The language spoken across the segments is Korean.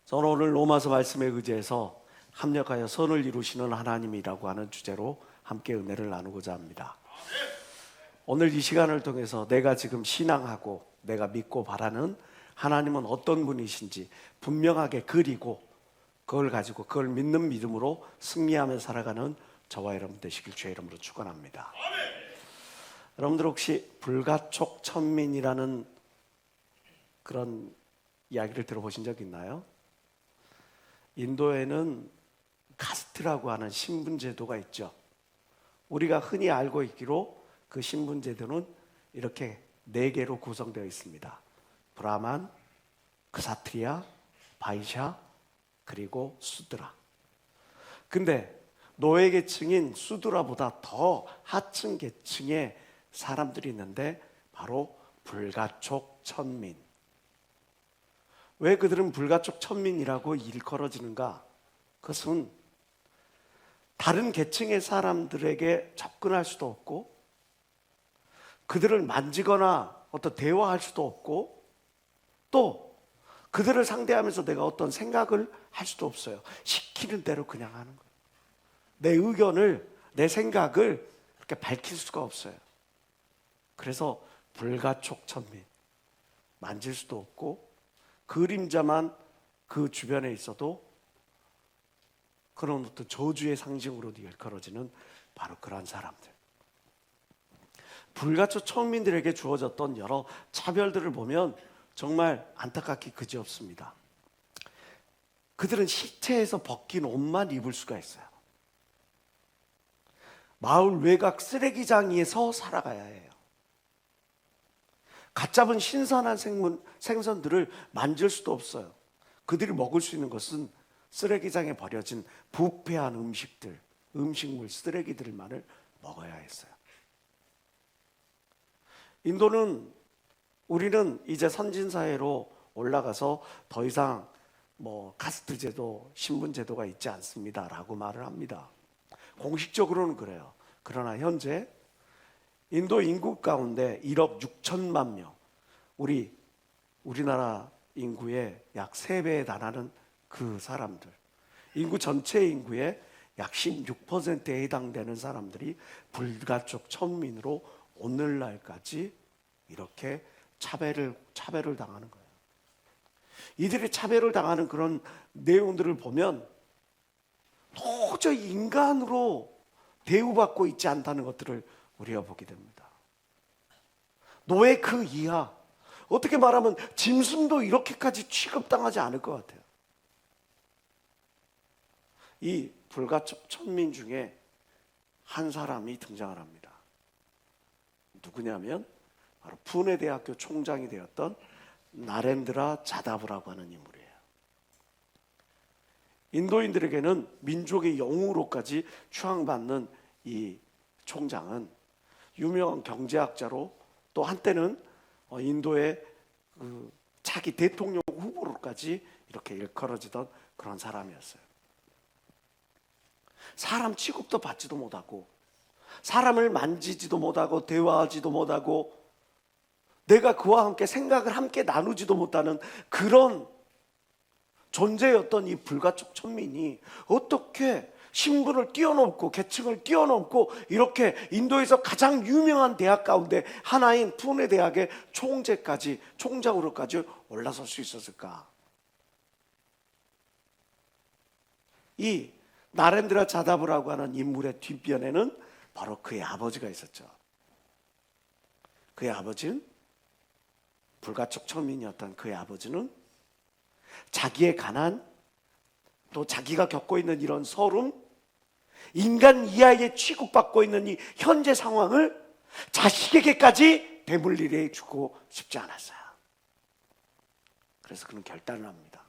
저는 오늘 로마서 말씀에 의지해서 합력하여 선을 이루시는 하나님이라고 하는 주제로 함께 은혜를 나누고자 합니다. 오늘 이 시간을 통해서 내가 지금 신앙하고 내가 믿고 바라는 하나님은 어떤 분이신지 분명하게 그리고 그걸 가지고 그걸 믿는 믿음으로 승리하며 살아가는 저와 여러분 되시길 주의 이름으로 축원합니다. 여러분들 혹시 불가촉천민이라는 그런 이야기를 들어보신 적 있나요? 인도에는 카스트라고 하는 신분제도가 있죠. 우리가 흔히 알고 있기로 그 신분제도는 이렇게 4개로 구성되어 있습니다. 브라만, 크사트리아, 바이샤, 그리고 수드라. 근데 노예 계층인 수드라보다 더 하층 계층의 사람들이 있는데 바로 불가촉 천민. 왜 그들은 불가촉 천민이라고 일컬어지는가? 그것은 다른 계층의 사람들에게 접근할 수도 없고 그들을 만지거나 어떤 대화할 수도 없고 또 그들을 상대하면서 내가 어떤 생각을 할 수도 없어요. 시키는 대로 그냥 하는 거예요. 내 의견을, 내 생각을 그렇게 밝힐 수가 없어요. 그래서 불가촉천민, 만질 수도 없고 그림자만 그 주변에 있어도 그런 어떤 저주의 상징으로 일컬어지는 바로 그러한 사람들. 불가촉 천민들에게 주어졌던 여러 차별들을 보면 정말 안타깝기 그지없습니다. 그들은 시체에서 벗긴 옷만 입을 수가 있어요. 마을 외곽 쓰레기장에서 살아가야 해요. 갓 잡은 신선한 생선들을 만질 수도 없어요. 그들이 먹을 수 있는 것은 쓰레기장에 버려진 부패한 음식들, 음식물 쓰레기들만을 먹어야 했어요. 인도는 우리는 이제 선진사회로 올라가서 더 이상 카스트 제도, 신분 제도가 있지 않습니다라고 말을 합니다. 공식적으로는 그래요. 그러나 현재 인도 인구 가운데 1억 6천만 명, 우리나라 인구의 약 3배에 달하는 그 사람들, 인구 전체 인구의 약 16%에 해당되는 사람들이 불가촉 천민으로 오늘날까지 이렇게 차별을 당하는 거예요. 이들이 차별을 당하는 그런 내용들을 보면 도저히 인간으로 대우받고 있지 않다는 것들을 우리가 보게 됩니다. 노예 그 이하, 어떻게 말하면 짐승도 이렇게까지 취급당하지 않을 것 같아요. 이 불가촉 천민 중에 한 사람이 등장을 합니다. 누구냐면 바로 푸네 대학교 총장이 되었던 나렌드라 자다브라고 하는 인물이에요. 인도인들에게는 민족의 영웅으로까지 추앙받는 이 총장은 유명한 경제학자로 또 한때는 인도의 차기 대통령 후보로까지 이렇게 일컬어지던 그런 사람이었어요. 사람 취급도 받지도 못하고 사람을 만지지도 못하고 대화하지도 못하고 내가 그와 함께 생각을 함께 나누지도 못하는 그런 존재였던 이 불가촉 천민이 어떻게 신분을 뛰어넘고 계층을 뛰어넘고 이렇게 인도에서 가장 유명한 대학 가운데 하나인 푸네 대학의 총장으로까지 올라설 수 있었을까? 이 나렌드라 자다브라고 하는 인물의 뒷변에는 바로 그의 아버지가 있었죠. 그의 아버지는 불가촉 천민이었던 그의 아버지는 자기의 가난, 또 자기가 겪고 있는 이런 서름, 인간 이하에 취급받고 있는 이 현재 상황을 자식에게까지 대물림해 주고 싶지 않았어요. 그래서 그는 결단을 합니다.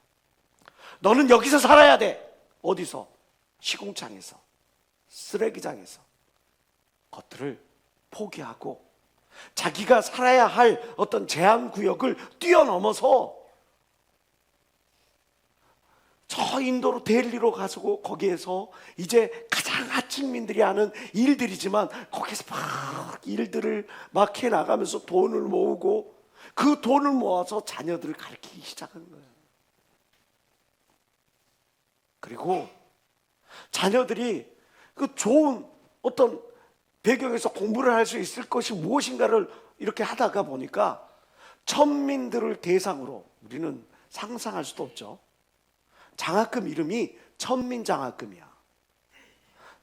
너는 여기서 살아야 돼. 어디서? 시궁창에서, 쓰레기장에서 것들을 포기하고 자기가 살아야 할 어떤 제한 구역을 뛰어넘어서 저 인도로 델리로 가서 거기에서 이제 가장 하층민들이 하는 일들이지만 거기서 막 일들을 막 해나가면서 돈을 모으고 그 돈을 모아서 자녀들을 가르치기 시작한 거예요. 그리고 자녀들이 그 좋은 어떤 배경에서 공부를 할 수 있을 것이 무엇인가를 이렇게 하다가 보니까 천민들을 대상으로, 우리는 상상할 수도 없죠. 장학금 이름이 천민장학금이야.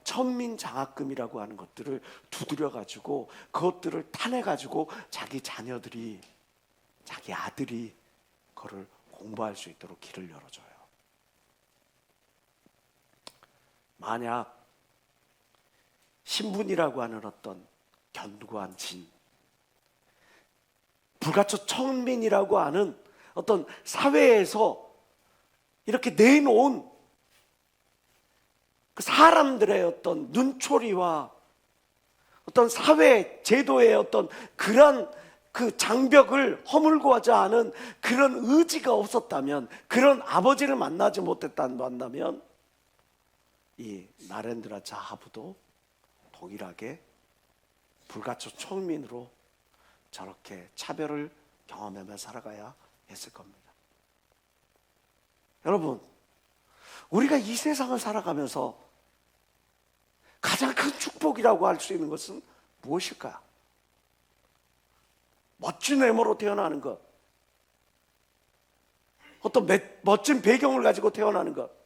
천민장학금이라고 하는 것들을 두드려가지고 그것들을 타내가지고 자기 자녀들이, 자기 아들이 그거를 공부할 수 있도록 길을 열어줘요. 만약 신분이라고 하는 어떤 견고한 진, 불가초 천민이라고 하는 어떤 사회에서 이렇게 내놓은 그 사람들의 어떤 눈초리와 어떤 사회 제도의 어떤 그런 그 장벽을 허물고 하지 않은 그런 의지가 없었다면, 그런 아버지를 만나지 못했다면 이 나렌드라 자하부도 동일하게 불가초 천민으로 저렇게 차별을 경험하며 살아가야 했을 겁니다. 여러분, 우리가 이 세상을 살아가면서 가장 큰 축복이라고 할 수 있는 것은 무엇일까요? 멋진 외모로 태어나는 것, 어떤 멋진 배경을 가지고 태어나는 것,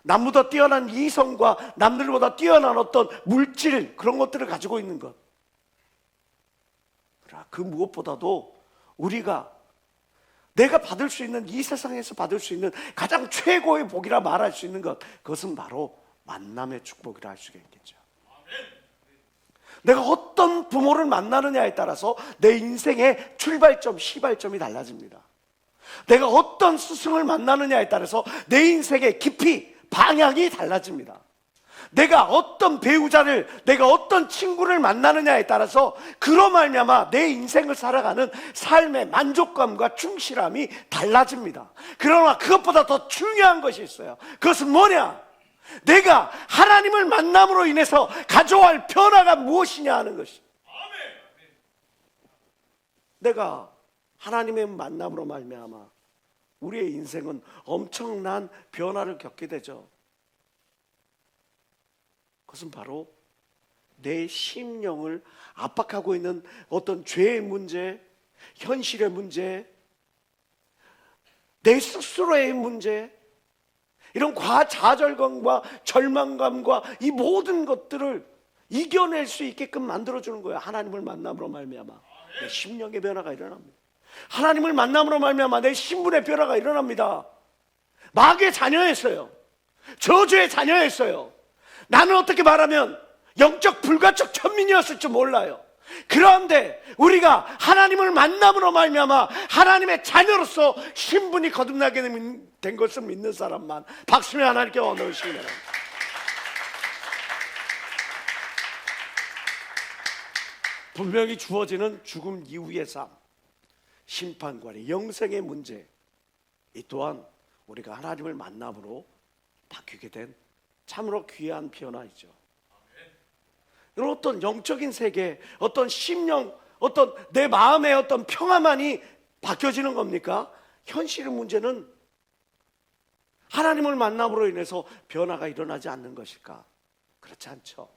남보다 뛰어난 이성과 남들보다 뛰어난 어떤 물질, 그런 것들을 가지고 있는 것, 그 무엇보다도 우리가 내가 받을 수 있는, 이 세상에서 받을 수 있는 가장 최고의 복이라 말할 수 있는 것, 그것은 바로 만남의 축복이라 할 수가 있겠죠. 내가 어떤 부모를 만나느냐에 따라서 내 인생의 출발점, 시발점이 달라집니다. 내가 어떤 스승을 만나느냐에 따라서 내 인생의 깊이, 방향이 달라집니다. 내가 어떤 배우자를, 내가 어떤 친구를 만나느냐에 따라서 그로 말미암아 내 인생을 살아가는 삶의 만족감과 충실함이 달라집니다. 그러나 그것보다 더 중요한 것이 있어요. 그것은 뭐냐? 내가 하나님을 만남으로 인해서 가져갈 변화가 무엇이냐 하는 것이. 내가 하나님의 만남으로 말미암아 우리의 인생은 엄청난 변화를 겪게 되죠. 그것은 바로 내 심령을 압박하고 있는 어떤 죄의 문제, 현실의 문제, 내 스스로의 문제, 이런 과좌절감과 절망감과 이 모든 것들을 이겨낼 수 있게끔 만들어주는 거예요. 하나님을 만남으로 말미암아 내 심령의 변화가 일어납니다. 하나님을 만남으로 말미암아 내 신분의 변화가 일어납니다. 마귀의 자녀였어요. 저주의 자녀였어요. 나는 어떻게 말하면 영적 불가촉 천민이었을 줄 몰라요. 그런데 우리가 하나님을 만남으로 말미암아 하나님의 자녀로서 신분이 거듭나게 된 것을 믿는 사람만 박수며 하나님께 원하시기 바랍니다. 분명히 주어지는 죽음 이후의 삶, 심판관의 영생의 문제, 이 또한 우리가 하나님을 만남으로 바뀌게 된 참으로 귀한 변화이죠. 이런 어떤 영적인 세계, 어떤 심령, 어떤 내 마음의 어떤 평화만이 바뀌어지는 겁니까? 현실의 문제는 하나님을 만남으로 인해서 변화가 일어나지 않는 것일까? 그렇지 않죠.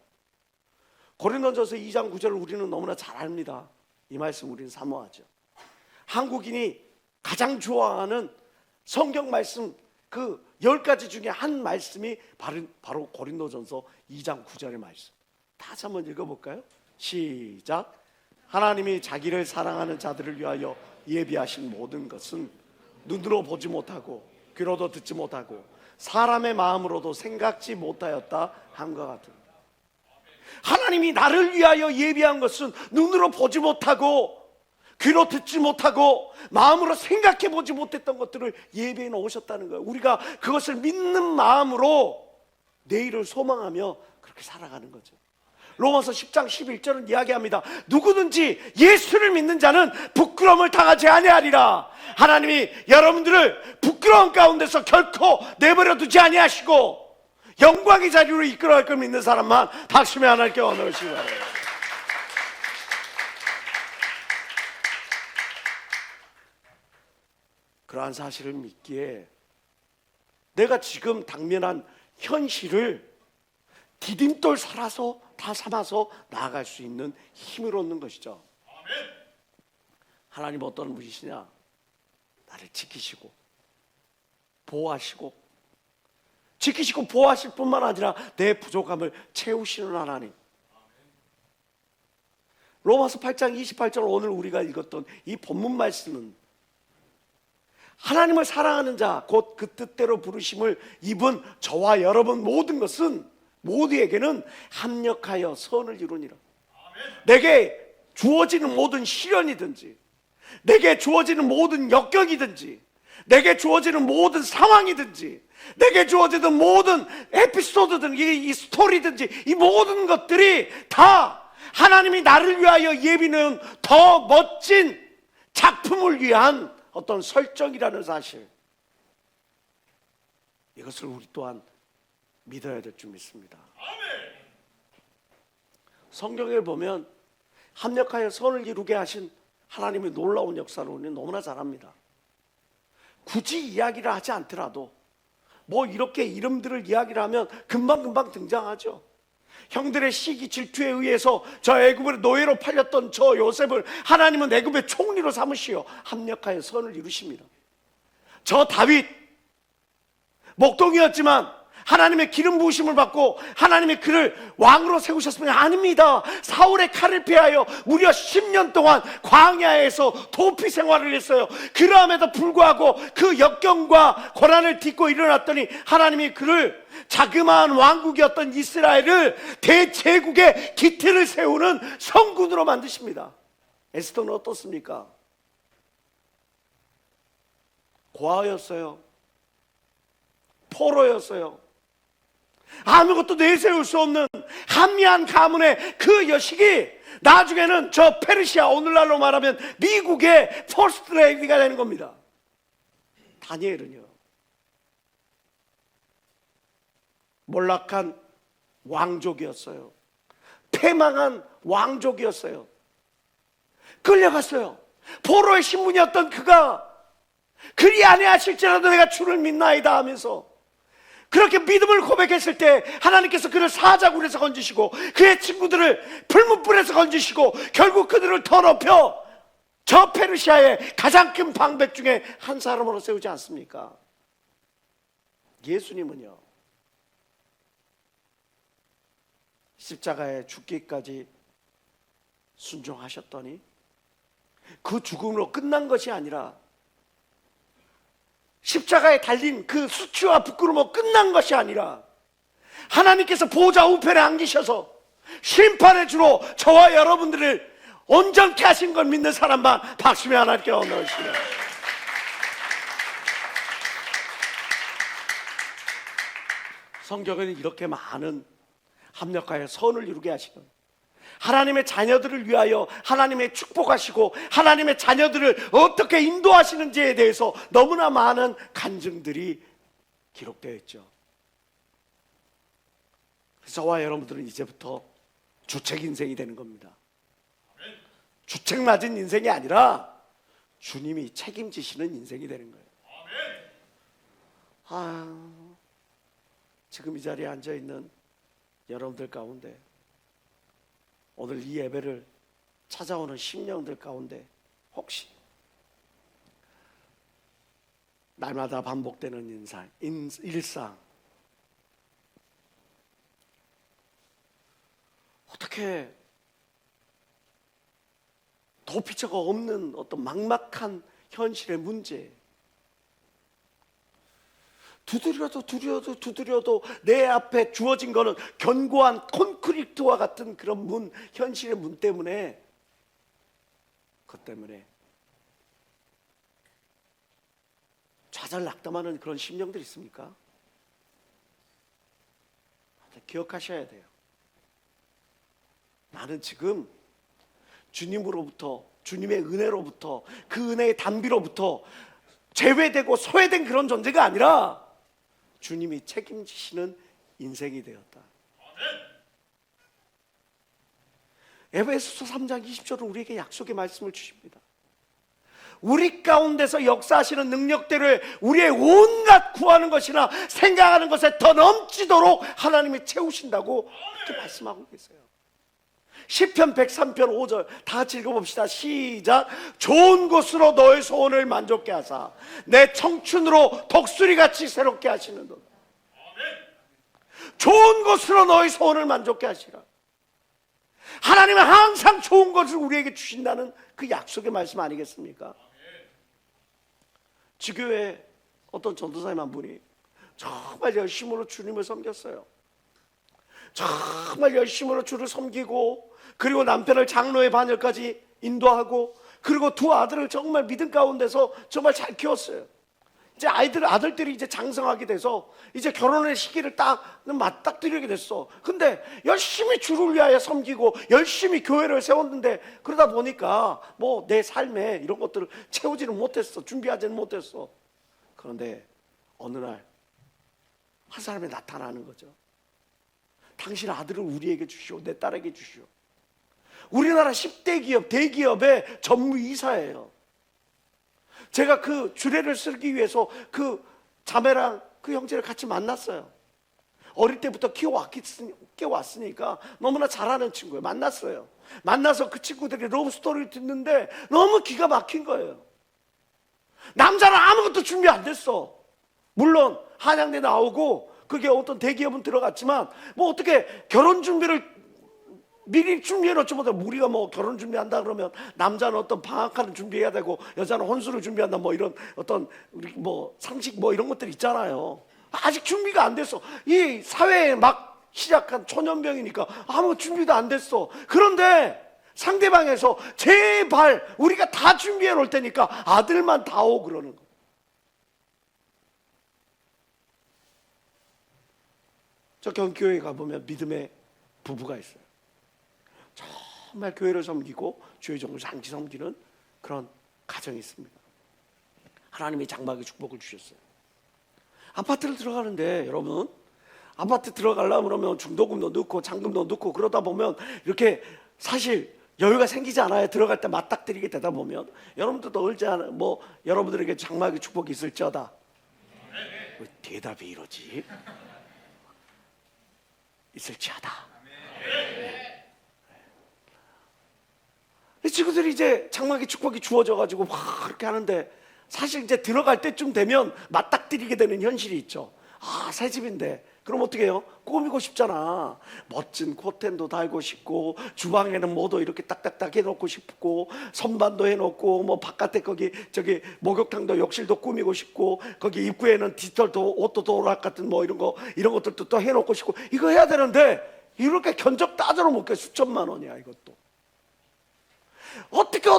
고린도전서 2장 9절을 우리는 너무나 잘 압니다. 이 말씀 우리는 사모하죠. 한국인이 가장 좋아하는 성경 말씀 그 10가지 중에 한 말씀이 바로 고린도전서 2장 9절의 말씀. 다시 한번 읽어볼까요? 시작. 하나님이 자기를 사랑하는 자들을 위하여 예비하신 모든 것은 눈으로 보지 못하고 귀로도 듣지 못하고 사람의 마음으로도 생각지 못하였다 함과 같은. 하나님이 나를 위하여 예비한 것은 눈으로 보지 못하고 귀로 듣지 못하고 마음으로 생각해 보지 못했던 것들을 예배해 놓으셨다는 거예요. 우리가 그것을 믿는 마음으로 내일을 소망하며 그렇게 살아가는 거죠. 로마서 10장 11절은 이야기합니다. 누구든지 예수를 믿는 자는 부끄러움을 당하지 아니하리라. 하나님이 여러분들을 부끄러움 가운데서 결코 내버려 두지 아니하시고 영광의 자리로 이끌어갈 걸 믿는 사람만 박수며 하나님께 원하시기 바랍니다. 그러한 사실을 믿기에 내가 지금 당면한 현실을 디딤돌 삼아서 다 삼아서 나아갈 수 있는 힘을 얻는 것이죠. 하나님 어떤 분이시냐? 나를 지키시고 보호하시고 지키시고 보호하실 뿐만 아니라 내 부족함을 채우시는 하나님. 로마서 8장 28절 오늘 우리가 읽었던 이 본문 말씀은 하나님을 사랑하는 자 곧 그 뜻대로 부르심을 입은 저와 여러분 모든 것은 모두에게는 합력하여 선을 이루니라. 내게 주어지는 모든 시련이든지 내게 주어지는 모든 역경이든지 내게 주어지는 모든 상황이든지 내게 주어지는 모든 에피소드든지 이 스토리든지 이 모든 것들이 다 하나님이 나를 위하여 예비는 더 멋진 작품을 위한 어떤 설정이라는 사실, 이것을 우리 또한 믿어야 될 줄 믿습니다. 성경에 보면 합력하여 선을 이루게 하신 하나님의 놀라운 역사를 우리는 너무나 잘 압니다. 굳이 이야기를 하지 않더라도 뭐 이렇게 이름들을 이야기를 하면 금방금방 등장하죠. 형들의 시기 질투에 의해서 저 애굽의 노예로 팔렸던 저 요셉을 하나님은 애굽의 총리로 삼으시어 합력하여 선을 이루십니다. 저 다윗 목동이었지만 하나님의 기름 부으심을 받고 하나님의 그를 왕으로 세우셨으면 아닙니다. 사울의 칼을 피하여 무려 10년 동안 광야에서 도피 생활을 했어요. 그럼에도 불구하고 그 역경과 고난을 딛고 일어났더니 하나님이 그를 자그마한 왕국이었던 이스라엘을 대제국의 기틀을 세우는 성군으로 만드십니다. 에스더는 어떻습니까? 고아였어요. 포로였어요. 아무것도 내세울 수 없는 한미한 가문의 그 여식이 나중에는 저 페르시아, 오늘날로 말하면 미국의 퍼스트 레이디가 되는 겁니다. 다니엘은요, 몰락한 왕족이었어요. 패망한 왕족이었어요. 끌려갔어요. 포로의 신분이었던 그가 그리 아니하실지라도 내가 주를 믿나이다 하면서 그렇게 믿음을 고백했을 때 하나님께서 그를 사자굴에서 건지시고 그의 친구들을 풀무불에서 건지시고 결국 그들을 더럽혀 저 페르시아의 가장 큰 방백 중에 한 사람으로 세우지 않습니까? 예수님은요, 십자가에 죽기까지 순종하셨더니 그 죽음으로 끝난 것이 아니라 십자가에 달린 그 수치와 부끄러움으로 끝난 것이 아니라 하나님께서 보좌 우편에 앉으셔서 심판의 주로 저와 여러분들을 온전케 하신 걸 믿는 사람만 박수며 하나님께 얻으시라. 성경에는 이렇게 많은 합력하여 선을 이루게 하시는 하나님의 자녀들을 위하여 하나님의 축복하시고 하나님의 자녀들을 어떻게 인도하시는지에 대해서 너무나 많은 간증들이 기록되어 있죠. 그래서 저와 여러분들은 이제부터 주책 인생이 되는 겁니다. 주책 맞은 인생이 아니라 주님이 책임지시는 인생이 되는 거예요. 지금 이 자리에 앉아있는 여러분들 가운데 오늘 이 예배를 찾아오는 심령들 가운데 혹시 날마다 반복되는 일상 어떻게 도피처가 없는 어떤 막막한 현실의 문제, 두드려도 내 앞에 주어진 거는 견고한 콘크리트와 같은 그런 문, 현실의 문 때문에, 그것 때문에 좌절낙담하는 그런 심령들이 있습니까? 기억하셔야 돼요. 나는 지금 주님으로부터, 주님의 은혜로부터, 그 은혜의 단비로부터 제외되고 소외된 그런 존재가 아니라 주님이 책임지시는 인생이 되었다. 에베소서 3장 20절은 우리에게 약속의 말씀을 주십니다. 우리 가운데서 역사하시는 능력들을 우리의 온갖 구하는 것이나 생각하는 것에 더 넘치도록 하나님이 채우신다고 그렇게 말씀하고 계세요. 시편 103편 5절 다 같이 읽어봅시다. 시작. 좋은 곳으로 너의 소원을 만족케 하사 내 청춘으로 독수리같이 새롭게 하시는도다. 좋은 곳으로 너의 소원을 만족케 하시라. 하나님은 항상 좋은 것을 우리에게 주신다는 그 약속의 말씀 아니겠습니까? 지교회 어떤 전도사님 한 분이 정말 열심으로 주님을 섬겼어요. 정말 열심으로 주를 섬기고, 그리고 남편을 장로의 반열까지 인도하고, 그리고 두 아들을 정말 믿음 가운데서 정말 잘 키웠어요. 이제 아들들이 이제 장성하게 돼서 이제 결혼의 시기를 맞닥뜨리게 됐어. 근데 열심히 주를 위하여 섬기고 열심히 교회를 세웠는데, 그러다 보니까 뭐 내 삶에 이런 것들을 채우지는 못했어. 준비하지는 못했어. 그런데 어느 날 한 사람이 나타나는 거죠. 당신 아들을 우리에게 주시오. 내 딸에게 주시오. 우리나라 10대 기업, 대기업의 전무이사예요. 제가 그 주례를 쓰기 위해서 그 자매랑 그 형제를 같이 만났어요. 어릴 때부터 키워왔으니까 너무나 잘하는 친구예요. 만나서 그 친구들이 러브 스토리를 듣는데 너무 기가 막힌 거예요. 남자는 아무것도 준비 안 됐어. 물론 한양대 나오고 그게 어떤 대기업은 들어갔지만 뭐 어떻게 결혼 준비를 미리 준비해놓지 못해. 우리가 뭐 결혼 준비한다 그러면 남자는 어떤 방학하는 준비해야 되고 여자는 혼수를 준비한다 뭐 이런 어떤 우리 뭐 상식 뭐 이런 것들 있잖아요. 아직 준비가 안 됐어. 이 사회에 막 시작한 초년병이니까 아무 준비도 안 됐어. 그런데 상대방에서 제발 우리가 다 준비해 놓을 테니까 아들만 다오 그러는 거. 저 경기교회 가보면 믿음의 부부가 있어요. 정말 교회를 섬기고 주의 종을 장기 섬기는 그런 가정이 있습니다. 하나님이 장막의 축복을 주셨어요. 아파트를 들어가는데 여러분, 아파트 들어가려면 그러면 중도금도 넣고 잔금도 넣고 그러다 보면 이렇게 사실 여유가 생기지 않아요. 들어갈 때 맞닥뜨리게 되다 보면. 여러분들도 뭐 여러분들에게 장막의 축복이 있을지어다. 왜 대답이 이러지? 있을지어다. 이 친구들이 이제 장막의 축복이 주어져가지고 막 그렇게 하는데, 사실 이제 들어갈 때쯤 되면 맞닥뜨리게 되는 현실이 있죠. 아, 새 집인데 그럼 어떻게 해요? 꾸미고 싶잖아. 멋진 커튼도 달고 싶고, 주방에는 뭐도 이렇게 딱딱딱 해놓고 싶고, 선반도 해놓고, 뭐 바깥에 저기 목욕탕도 욕실도 꾸미고 싶고, 거기 입구에는 디지털도 옷도 도락 같은 뭐 이런 것들도 또 해놓고 싶고, 이거 해야 되는데 이렇게 견적 따져도 못 게 수천만 원이야 이것도. 어떻게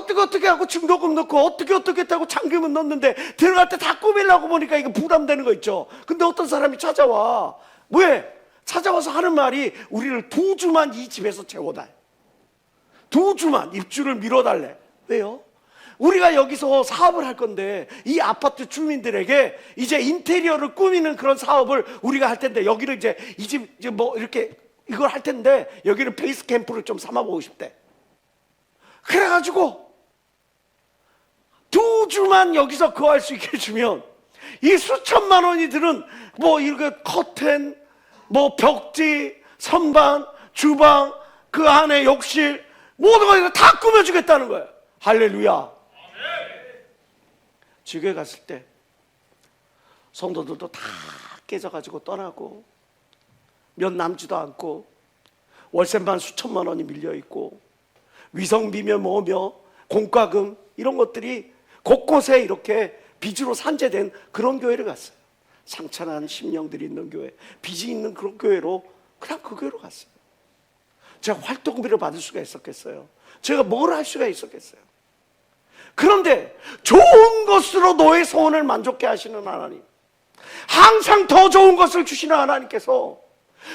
하고 중도금 넣고 어떻게 하고 잔금은 넣는데 들어갈 때 다 꾸미려고 보니까 이거 부담되는 거 있죠. 근데 어떤 사람이 찾아와. 왜? 찾아와서 하는 말이 우리를 2주만 이 집에서 채워달래. 2주만 입주를 미뤄달래. 왜요? 우리가 여기서 사업을 할 건데 이 아파트 주민들에게 이제 인테리어를 꾸미는 그런 사업을 우리가 할 텐데, 여기를 이제 이 집 이제 뭐 이렇게 이걸 할 텐데 여기를 베이스 캠프를 좀 삼아보고 싶대. 그래가지고 2주만 여기서 거할 수 있게 해주면 이 수천만 원이 드는 뭐 이렇게 커튼, 뭐 벽지, 선반, 주방, 그 안에 욕실 모든 거 다 꾸며주겠다는 거예요. 할렐루야. 지교회 갔을 때 성도들도 다 깨져가지고 떠나고, 몇 남지도 않고, 월세만 수천만 원이 밀려있고, 위성비며 뭐며 공과금 이런 것들이 곳곳에 이렇게 빚으로 산재된 그런 교회를 갔어요. 상처난 심령들이 있는 교회, 빚이 있는 그런 교회로, 그냥 그 교회로 갔어요. 제가 활동비를 받을 수가 있었겠어요? 제가 뭘 할 수가 있었겠어요? 그런데 좋은 것으로 너의 소원을 만족케 하시는 하나님, 항상 더 좋은 것을 주시는 하나님께서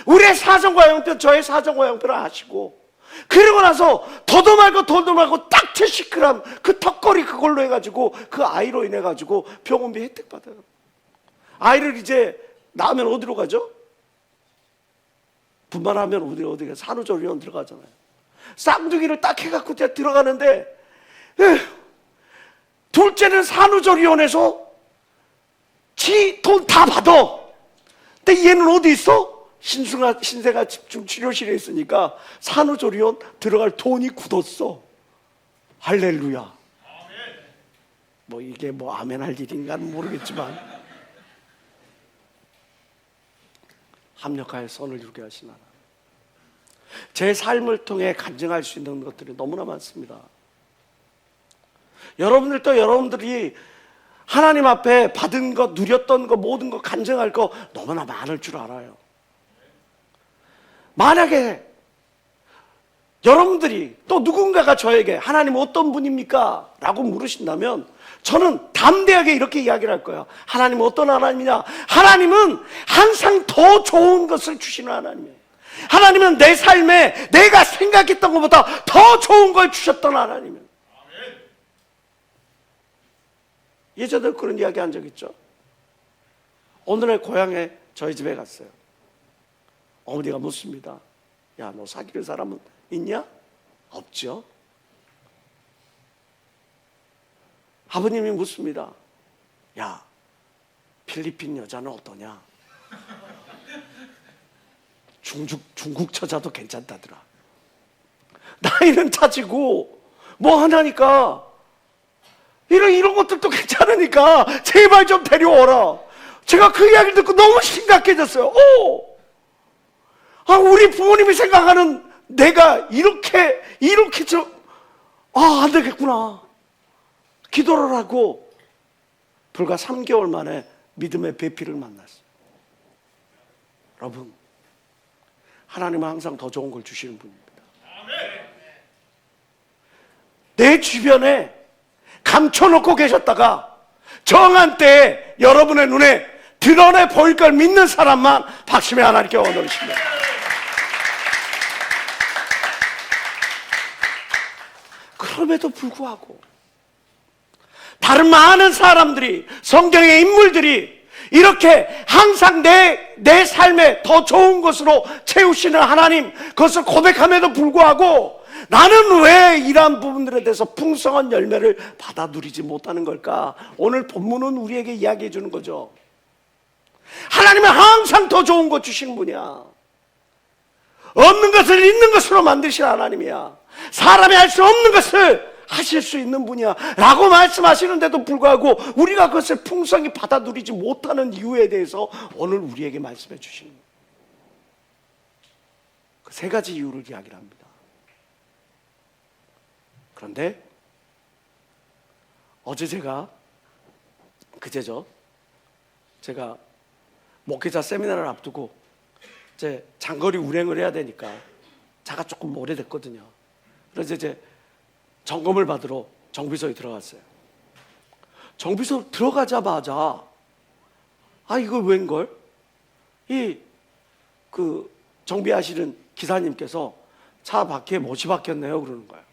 우리의 사정과 형편, 저의 사정과 형편을 아시고, 그리고 나서 더도 말고 딱 70g 그 턱걸이 그걸로 해가지고 그 아이로 인해가지고 병원비 혜택 받아요. 아이를 이제 낳으면 어디로 가죠? 분만하면 어디가 산후조리원 들어가잖아요. 쌍둥이를 딱 해갖고 들어가는데, 둘째는 산후조리원에서 지 돈 다 받아. 근데 얘는 어디 있어? 신생아 집중 치료실에 있으니까 산후조리원 들어갈 돈이 굳었어. 할렐루야. 뭐 이게 뭐 아멘 할 일인가는 모르겠지만 합력하여 선을 이루게 하신 하나님. 제 삶을 통해 간증할 수 있는 것들이 너무나 많습니다. 여러분들도 여러분들이 하나님 앞에 받은 것, 누렸던 것, 모든 것 간증할 거 너무나 많을 줄 알아요. 만약에 여러분들이 또 누군가가 저에게 하나님 어떤 분입니까? 라고 물으신다면 저는 담대하게 이렇게 이야기를 할 거예요. 하나님은 어떤 하나님이냐? 하나님은 항상 더 좋은 것을 주시는 하나님이에요. 하나님은 내 삶에 내가 생각했던 것보다 더 좋은 걸 주셨던 하나님이에요. 예전에 그런 이야기 한 적 있죠. 오늘의 고향에 저희 집에 갔어요. 어머니가 묻습니다. 야, 너 사귀는 사람은 있냐? 없죠. 아버님이 묻습니다. 야, 필리핀 여자는 어떠냐? 중국 처자도 괜찮다더라. 나이는 차지고 뭐 하나니까 이런 것들도 괜찮으니까 제발 좀 데려오라. 제가 그 이야기를 듣고 너무 심각해졌어요. 우리 부모님이 생각하는 내가 이렇게 안 되겠구나. 기도를 하고 불과 3개월 만에 믿음의 배필을 만났어요. 여러분, 하나님은 항상 더 좋은 걸 주시는 분입니다. 내 주변에 감춰놓고 계셨다가 정한 때에 여러분의 눈에 드러내 보일 걸 믿는 사람만 박심의 하나님께 원하십니다. 그럼에도 불구하고 다른 많은 사람들이, 성경의 인물들이 이렇게 항상 내 삶에 더 좋은 것으로 채우시는 하나님, 그것을 고백함에도 불구하고 나는 왜 이러한 부분들에 대해서 풍성한 열매를 받아 누리지 못하는 걸까? 오늘 본문은 우리에게 이야기해 주는 거죠. 하나님은 항상 더 좋은 것 주시는 분이야. 없는 것을 있는 것으로 만드신 하나님이야. 사람이 할 수 없는 것을 하실 수 있는 분이야 라고 말씀하시는데도 불구하고 우리가 그것을 풍성히 받아 누리지 못하는 이유에 대해서 오늘 우리에게 말씀해 주시는 거예요. 그 세 가지 이유를 이야기를 합니다. 그런데 어제 제가 목회자 세미나를 앞두고 이제 장거리 운행을 해야 되니까 차가 조금 오래됐거든요. 그래서 이제 점검을 받으러 정비소에 들어갔어요. 정비소 들어가자마자 이거 웬걸? 그 정비하시는 기사님께서 차 바퀴에 못이 박혔네요 그러는 거예요.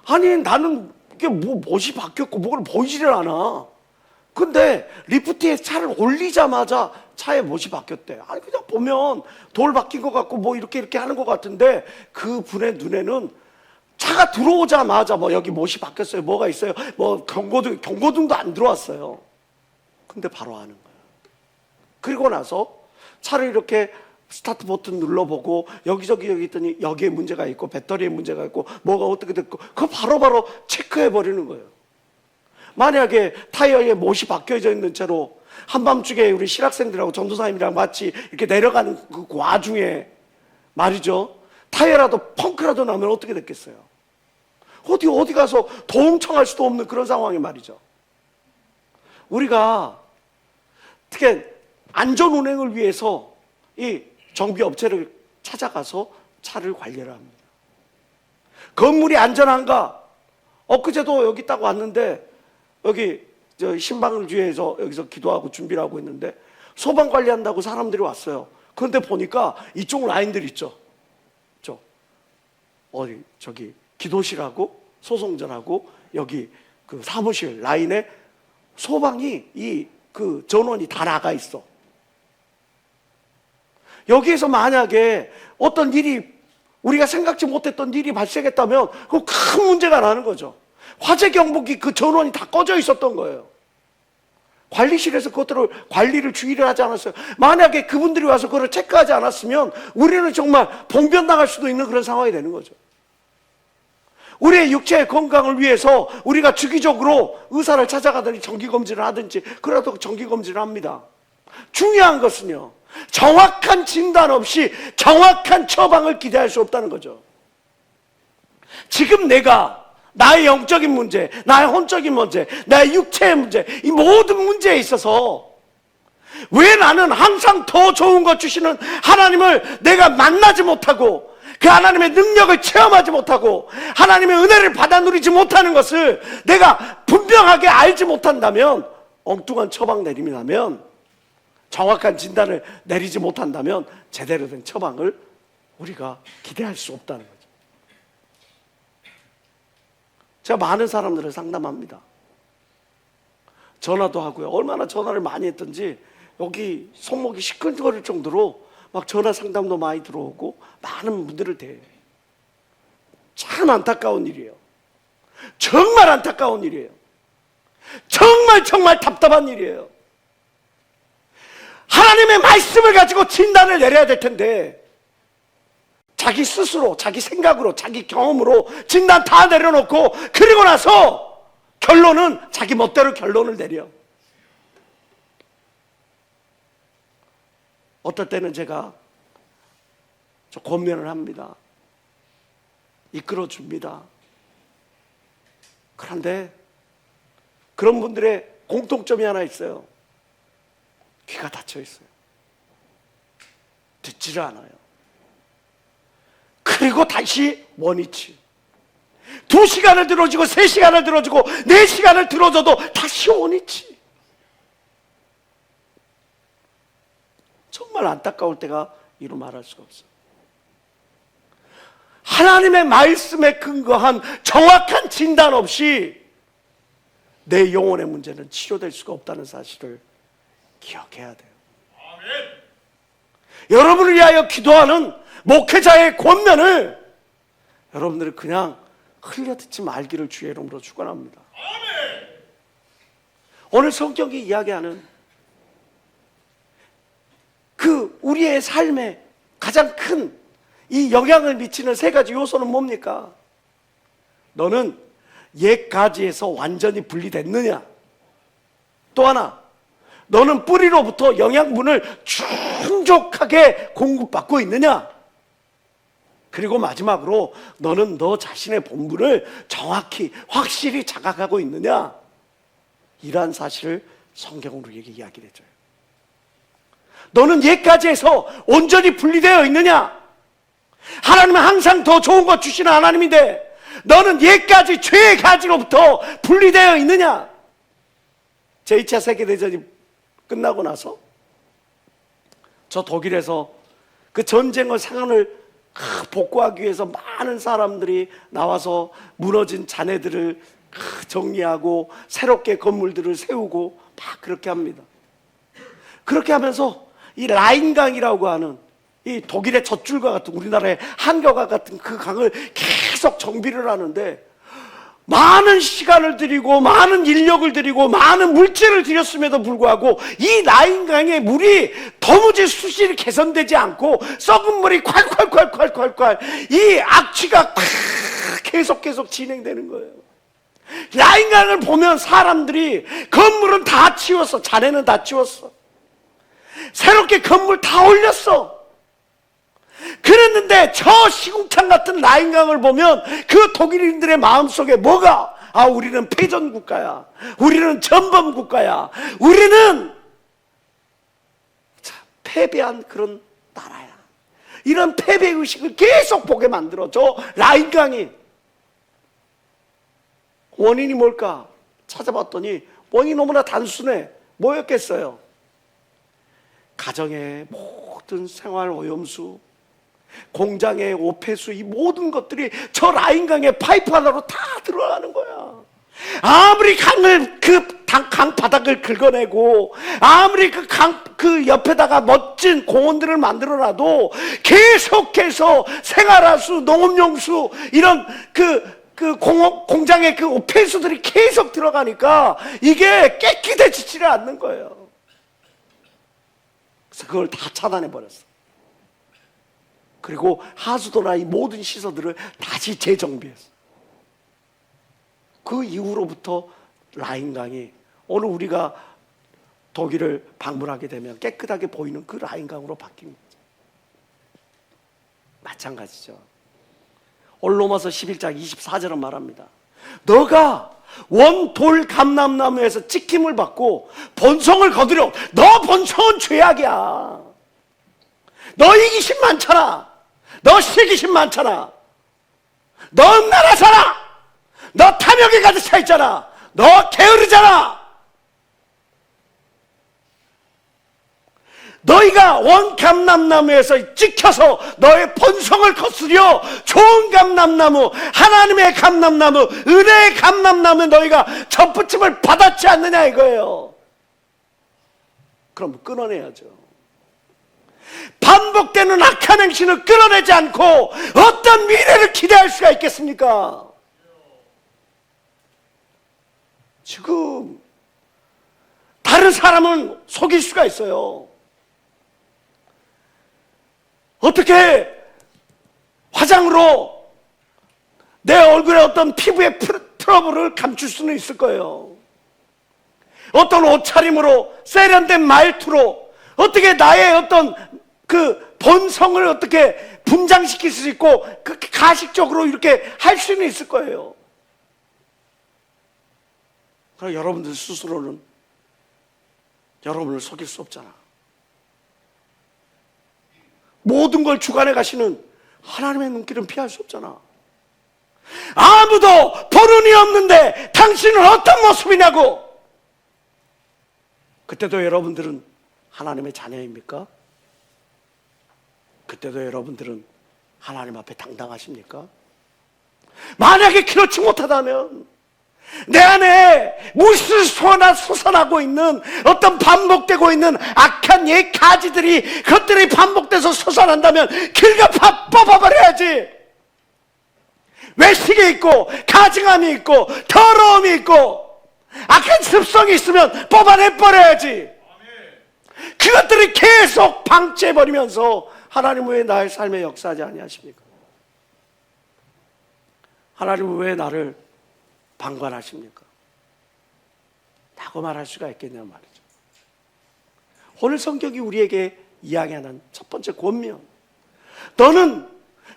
아니 나는 이게 못이 박혔고 뭐를 보이지를 않아. 근데 리프트에 차를 올리자마자 차에 못이 박혔대. 아니 그냥 보면 돌 박힌 것 같고 뭐 이렇게 하는 것 같은데 그 분의 눈에는 차가 들어오자마자 뭐 여기 못이 박혔어요. 뭐가 있어요. 뭐 경고등도 안 들어왔어요. 근데 바로 아는 거예요. 그리고 나서 차를 이렇게 스타트 버튼 눌러보고 여기저기 했더니 여기에 문제가 있고 배터리에 문제가 있고 뭐가 어떻게 됐고 그거 바로바로 체크해버리는 거예요. 만약에 타이어에 못이 박혀져 있는 채로 한밤중에 우리 실학생들하고 전도사님이랑 같이 이렇게 내려가는 그 와중에 말이죠, 타이어라도 펑크라도 나면 어떻게 됐겠어요? 어디 가서 도움 청할 수도 없는 그런 상황이 말이죠. 우리가 특히 안전운행을 위해서 이 정비업체를 찾아가서 차를 관리를 합니다. 건물이 안전한가? 엊그제도 여기 딱 왔는데 여기 신방을 위해서 여기서 기도하고 준비를 하고 있는데 소방 관리한다고 사람들이 왔어요. 그런데 보니까 이쪽 라인들 있죠. 저기 기도실하고 소송전하고 여기 그 사무실 라인에 소방이 그 전원이 다 나가 있어. 여기에서 만약에 어떤 일이 우리가 생각지 못했던 일이 발생했다면 그 큰 문제가 나는 거죠. 화재 경보기 그 전원이 다 꺼져 있었던 거예요. 관리실에서 그것들을 관리를 주의를 하지 않았어요. 만약에 그분들이 와서 그걸 체크하지 않았으면 우리는 정말 봉변당할 수도 있는 그런 상황이 되는 거죠. 우리의 육체의 건강을 위해서 우리가 주기적으로 의사를 찾아가든지 정기검진을 하든지 그래도 정기검진을 합니다. 중요한 것은요, 정확한 진단 없이 정확한 처방을 기대할 수 없다는 거죠. 지금 내가 나의 영적인 문제, 나의 혼적인 문제, 나의 육체의 문제, 이 모든 문제에 있어서 왜 나는 항상 더 좋은 것 주시는 하나님을 내가 만나지 못하고 그 하나님의 능력을 체험하지 못하고 하나님의 은혜를 받아 누리지 못하는 것을 내가 분명하게 알지 못한다면, 엉뚱한 처방 내리면, 정확한 진단을 내리지 못한다면 제대로 된 처방을 우리가 기대할 수 없다는 거죠. 제가 많은 사람들을 상담합니다. 전화도 하고요. 얼마나 전화를 많이 했던지 여기 손목이 시큰거릴 정도로 막 전화 상담도 많이 들어오고 많은 분들을 대해요. 참 안타까운 일이에요. 정말 안타까운 일이에요. 정말 답답한 일이에요. 하나님의 말씀을 가지고 진단을 내려야 될 텐데 자기 스스로, 자기 생각으로, 자기 경험으로 진단 다 내려놓고 그리고 나서 결론은 자기 멋대로 결론을 내려. 어떨 때는 제가 권면을 합니다. 이끌어줍니다. 그런데 그런 분들의 공통점이 하나 있어요. 귀가 닫혀 있어요. 듣지를 않아요. 그리고 다시 원위치. 2시간을 들어주고 3시간을 들어주고 4시간을 들어줘도 다시 원위치. 정말 안타까울 때가 이루 말할 수가 없어요. 하나님의 말씀에 근거한 정확한 진단 없이 내 영혼의 문제는 치료될 수가 없다는 사실을 기억해야 돼요. 아멘. 여러분을 위하여 기도하는 목회자의 권면을 여러분들이 그냥 흘려듣지 말기를 주의 이름으로 축원합니다. 아멘. 오늘 성경이 이야기하는 그 우리의 삶에 가장 큰 이 영향을 미치는 3가지 요소는 뭡니까? 너는 옛 가지에서 완전히 분리됐느냐? 또 하나, 너는 뿌리로부터 영양분을 충족하게 공급받고 있느냐? 그리고 마지막으로 너는 너 자신의 본분을 정확히 확실히 자각하고 있느냐? 이러한 사실을 성경은 우리에게 이야기를 해줘요. 너는 옛가지에서 온전히 분리되어 있느냐? 하나님은 항상 더 좋은 것 주시는 하나님인데 너는 옛가지, 죄의 가지로부터 분리되어 있느냐? 제2차 세계대전이 끝나고 나서 저 독일에서 그 전쟁의 상흔을 복구하기 위해서 많은 사람들이 나와서 무너진 잔해들을 정리하고 새롭게 건물들을 세우고 막 그렇게 합니다. 그렇게 하면서 이 라인강이라고 하는 이 독일의 젖줄과 같은, 우리나라의 한겨과 같은 그 강을 계속 정비를 하는데 많은 시간을 들이고 많은 인력을 들이고 많은 물질을 들였음에도 불구하고 이 라인강의 물이 도무지 수질이 개선되지 않고 썩은 물이 콸콸콸콸콸콸 이 악취가 계속 진행되는 거예요. 라인강을 보면 사람들이 건물은 다 치웠어. 잔해는 다 치웠어. 새롭게 건물 다 올렸어. 그랬는데 저 시궁창 같은 라인강을 보면 그 독일인들의 마음속에 뭐가? 우리는 패전국가야. 우리는 전범국가야. 우리는 패배한 그런 나라야. 이런 패배의식을 계속 보게 만들어줘. 라인강이. 원인이 뭘까? 찾아봤더니 원인이 너무나 단순해. 뭐였겠어요? 가정의 모든 생활 오염수, 공장의 오폐수, 이 모든 것들이 저 라인강의 파이프 하나로 다 들어가는 거야. 아무리 강 바닥을 긁어내고 아무리 그 옆에다가 멋진 공원들을 만들어놔도 계속해서 생활하수, 농업용수 이런 그 그 공장에 그 폐수들이 계속 들어가니까 이게 깨끗해지지를 않는 거예요. 그래서 그걸 다 차단해 버렸어. 그리고 하수도나 이 모든 시설들을 다시 재정비했어. 그 이후로부터 라인강이 오늘 우리가 독일을 방문하게 되면 깨끗하게 보이는 그 라인강으로 바뀐 거죠. 마찬가지죠. 오늘 로마서 11장 24절은 말합니다. 너가 원돌 감람나무에서 찍힘을 받고 본성을 거두려. 너 본성은 죄악이야. 너 이기심 많잖아. 너 시기심 많잖아. 너 음란하잖아. 너 탐욕에 가득 차 있잖아. 너 게으르잖아. 너희가 원 감람나무에서 찍혀서 너의 본성을 거스려 좋은 감람나무, 하나님의 감람나무, 은혜의 감람나무에 너희가 접붙임을 받았지 않느냐 이거예요. 그럼 끊어내야죠. 반복되는 악한 행실을 끊어내지 않고 어떤 미래를 기대할 수가 있겠습니까? 지금 다른 사람은 속일 수가 있어요. 어떻게 화장으로 내 얼굴에 어떤 피부의 트러블을 감출 수는 있을 거예요. 어떤 옷차림으로, 세련된 말투로 어떻게 나의 어떤 그 본성을 어떻게 분장시킬 수 있고 그렇게 가식적으로 이렇게 할 수는 있을 거예요. 그러나 여러분들 스스로는 여러분을 속일 수 없잖아. 모든 걸 주관해 가시는 하나님의 눈길은 피할 수 없잖아. 아무도 보는이 없는데 당신은 어떤 모습이냐고. 그때도 여러분들은 하나님의 자녀입니까? 그때도 여러분들은 하나님 앞에 당당하십니까? 만약에 그렇지 못하다면 내 안에 무수소나 솟아나고 있는 어떤 반복되고 있는 악한 옛 가지들이 그것들이 반복돼서 솟아난다면 길가 뽑아버려야지. 외식이 있고 가증함이 있고 더러움이 있고 악한 습성이 있으면 뽑아내버려야지. 그것들이 계속 방치해버리면서 하나님은 왜 나의 삶에 역사하지 아니하십니까? 하나님은 왜 나를 방관하십니까? 라고 말할 수가 있겠냐 말이죠. 오늘 성경이 우리에게 이야기하는 첫 번째 권면, 너는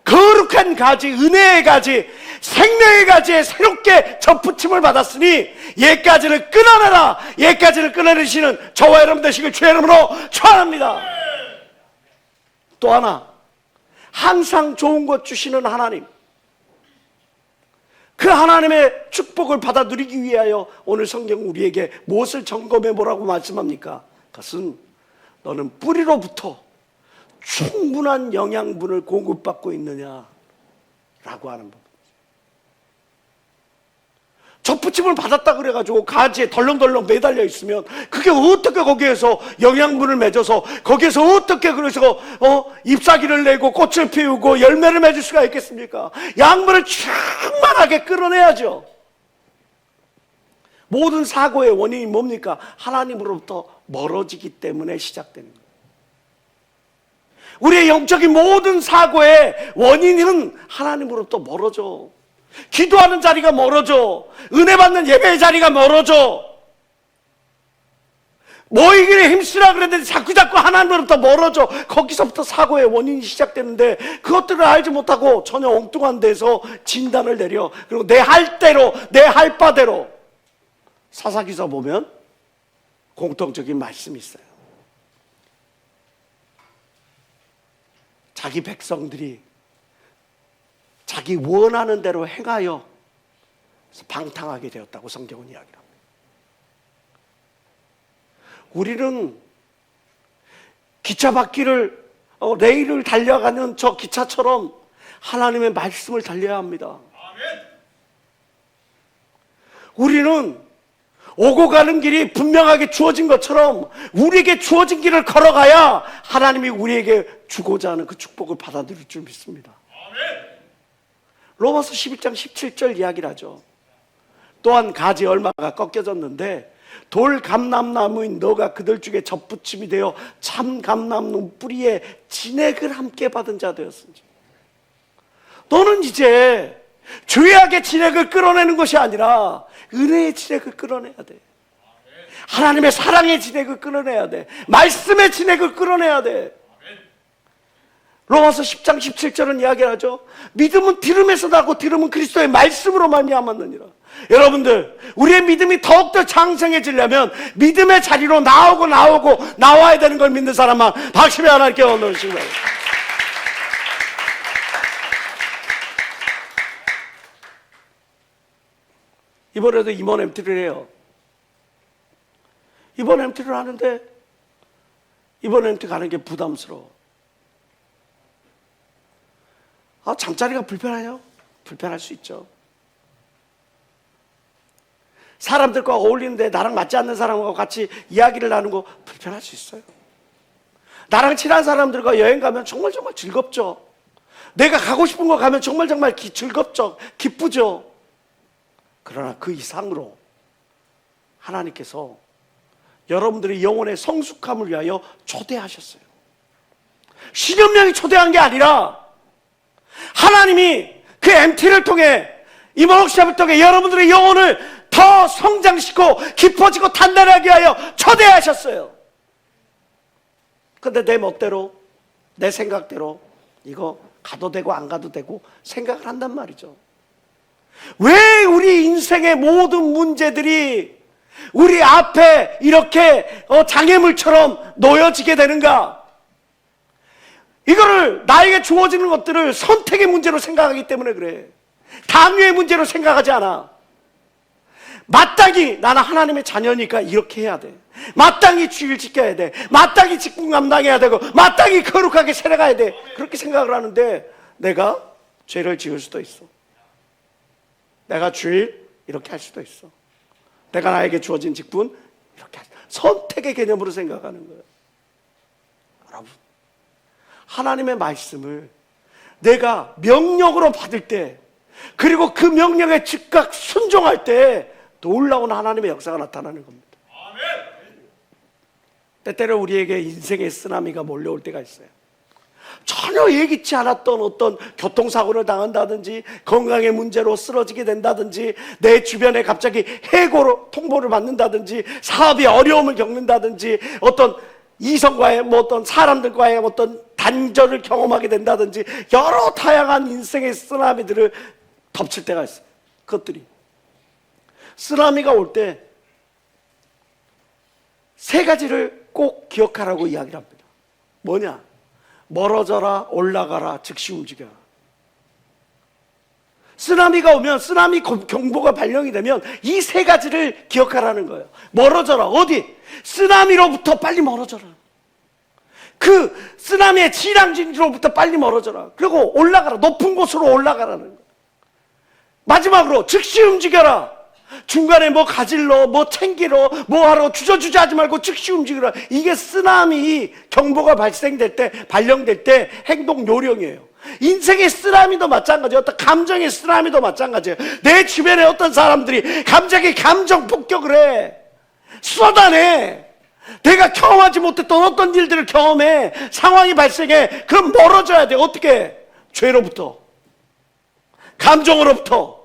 거룩한 가지, 은혜의 가지, 생명의 가지에 새롭게 접붙임을 받았으니 옛가지를 끊어내라. 옛가지를 끊어내시는 저와 여러분 되시길 주의 이름으로 축원합니다. 또 하나, 항상 좋은 것 주시는 하나님, 그 하나님의 축복을 받아 누리기 위하여 오늘 성경 우리에게 무엇을 점검해 보라고 말씀합니까? 그것은 너는 뿌리로부터 충분한 영양분을 공급받고 있느냐라고 하는 법. 접붙임을 받았다 그래가지고 가지에 덜렁덜렁 매달려 있으면 그게 어떻게 거기에서 영양분을 맺어서 거기에서 어떻게 그래서 잎사귀를 내고 꽃을 피우고 열매를 맺을 수가 있겠습니까? 양분을 충만하게 끌어내야죠. 모든 사고의 원인이 뭡니까? 하나님으로부터 멀어지기 때문에 시작되는 거예요. 우리의 영적인 모든 사고의 원인은 하나님으로부터 멀어져. 기도하는 자리가 멀어져. 은혜 받는 예배의 자리가 멀어져. 모이기를 힘쓰라 그랬는데 자꾸 하나님으로부터 멀어져. 거기서부터 사고의 원인이 시작되는데 그것들을 알지 못하고 전혀 엉뚱한 데서 진단을 내려. 그리고 내 할 대로, 내 할 바대로. 사사기서 보면 공통적인 말씀이 있어요. 자기 백성들이 자기 원하는 대로 행하여 방탕하게 되었다고 성경은 이야기합니다. 우리는 기차 바퀴를 레일을 달려가는 저 기차처럼 하나님의 말씀을 달려야 합니다. 우리는 오고 가는 길이 분명하게 주어진 것처럼 우리에게 주어진 길을 걸어가야 하나님이 우리에게 주고자 하는 그 축복을 받아들일 줄 믿습니다. 로마서 11장 17절 이야기를 하죠. 또한 가지 얼마가 꺾여졌는데 돌 감람나무인 너가 그들 중에 접붙임이 되어 참 감람나무 뿌리에 진액을 함께 받은 자 되었은지. 너는 이제 죄악의 진액을 끌어내는 것이 아니라 은혜의 진액을 끌어내야 돼. 하나님의 사랑의 진액을 끌어내야 돼. 말씀의 진액을 끌어내야 돼. 로마서 10장 17절은 이야기하죠. 믿음은 들음에서 나고 들음은 그리스도의 말씀으로 말미암았느니라. 여러분들, 우리의 믿음이 더욱더 장성해지려면 믿음의 자리로 나와야 되는 걸 믿는 사람만 박심에 하나님께 원하시기 바랍니다. 이번에도 임원 MT를 해요. 이번 MT를 하는데 이번 MT 가는 게 부담스러워. 잠자리가 불편해요? 불편할 수 있죠. 사람들과 어울리는데 나랑 맞지 않는 사람과 같이 이야기를 나누고 불편할 수 있어요. 나랑 친한 사람들과 여행 가면 정말 즐겁죠. 내가 가고 싶은 거 가면 정말 즐겁죠. 기쁘죠. 그러나 그 이상으로 하나님께서 여러분들의 영혼의 성숙함을 위하여 초대하셨어요. 신현명이 초대한 게 아니라 하나님이 그 MT를 통해, 이 워크숍을 통해 여러분들의 영혼을 더 성장시키고 깊어지고 단단하게 하여 초대하셨어요. 근데 내 멋대로, 내 생각대로 이거 가도 되고 안 가도 되고 생각을 한단 말이죠. 왜 우리 인생의 모든 문제들이 우리 앞에 이렇게 장애물처럼 놓여지게 되는가? 이거를 나에게 주어지는 것들을 선택의 문제로 생각하기 때문에 그래. 당위의 문제로 생각하지 않아. 마땅히 나는 하나님의 자녀니까 이렇게 해야 돼. 마땅히 주의를 지켜야 돼. 마땅히 직분 감당해야 되고 마땅히 거룩하게 살아가야 돼. 그렇게 생각을 하는데 내가 죄를 지을 수도 있어. 내가 주일 이렇게 할 수도 있어. 내가 나에게 주어진 직분 이렇게 할 수 있어. 선택의 개념으로 생각하는 거예요. 여러분, 하나님의 말씀을 내가 명령으로 받을 때, 그리고 그 명령에 즉각 순종할 때 놀라운 하나님의 역사가 나타나는 겁니다. 때때로 우리에게 인생의 쓰나미가 몰려올 때가 있어요. 전혀 예기치 않았던 어떤 교통사고를 당한다든지 건강의 문제로 쓰러지게 된다든지 내 주변에 갑자기 해고로 통보를 받는다든지 사업이 어려움을 겪는다든지 어떤 이성과의 어떤 사람들과의 어떤 단절을 경험하게 된다든지 여러 다양한 인생의 쓰나미들을 덮칠 때가 있어요. 그것들이 쓰나미가 올 때 세 가지를 꼭 기억하라고 이야기를 합니다. 뭐냐? 멀어져라, 올라가라, 즉시 움직여라. 쓰나미가 오면, 쓰나미 경보가 발령이 되면 이 세 가지를 기억하라는 거예요. 멀어져라. 어디? 쓰나미로부터 빨리 멀어져라. 그 쓰나미의 진앙지로부터 빨리 멀어져라. 그리고 올라가라. 높은 곳으로 올라가라는 거예요. 마지막으로 즉시 움직여라. 중간에 뭐 가질러, 뭐 챙기러, 뭐 하러 주저주저 하지 말고 즉시 움직여라. 이게 쓰나미 경보가 발생될 때, 발령될 때 행동 요령이에요. 인생의 쓰나미도 마찬가지예요. 어떤 감정의 쓰나미도 마찬가지예요. 내 주변에 어떤 사람들이 갑자기 감정 폭격을 해. 쏟아내. 내가 경험하지 못했던 어떤 일들을 경험해. 상황이 발생해. 그럼 멀어져야 돼. 어떻게? 죄로부터, 감정으로부터,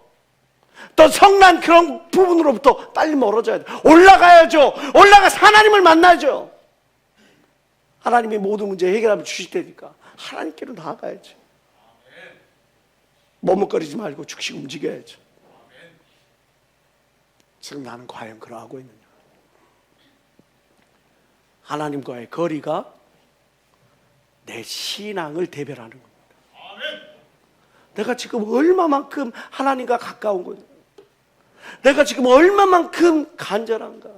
또 성난 그런 부분으로부터 빨리 멀어져야 돼. 올라가야죠. 올라가서 하나님을 만나죠. 하나님이 모든 문제 해결하면 주실 테니까 하나님께로 나아가야지. 머뭇거리지 말고 즉시 움직여야죠. 지금 나는 과연 그러하고 있느냐? 하나님과의 거리가 내 신앙을 대별하는 겁니다. 내가 지금 얼마만큼 하나님과 가까운 거냐? 내가 지금 얼마만큼 간절한가?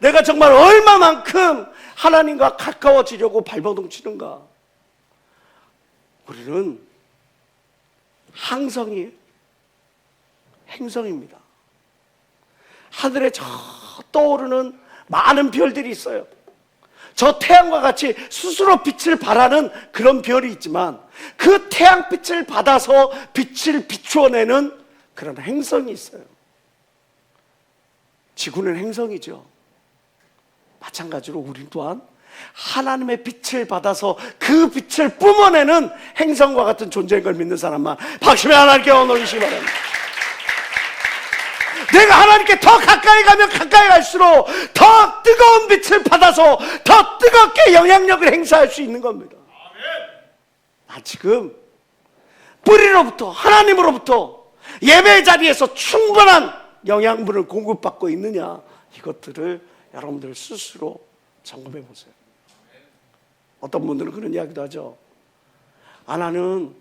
내가 정말 얼마만큼 하나님과 가까워지려고 발버둥 치는가? 우리는 항성이에요. 행성입니다. 하늘에 저 떠오르는 많은 별들이 있어요. 저 태양과 같이 스스로 빛을 발하는 그런 별이 있지만 그 태양빛을 받아서 빛을 비추어내는 그런 행성이 있어요. 지구는 행성이죠. 마찬가지로 우리 또한 하나님의 빛을 받아서 그 빛을 뿜어내는 행성과 같은 존재인 걸 믿는 사람만 박심의 하나님께 올리시기 바랍니다. 내가 하나님께 더 가까이 가면 가까이 갈수록 더 뜨거운 빛을 받아서 더 뜨겁게 영향력을 행사할 수 있는 겁니다. 나 지금 뿌리로부터 하나님으로부터 예배 자리에서 충분한 영양분을 공급받고 있느냐, 이것들을 여러분들 스스로 점검해 보세요. 어떤 분들은 그런 이야기도 하죠. 나는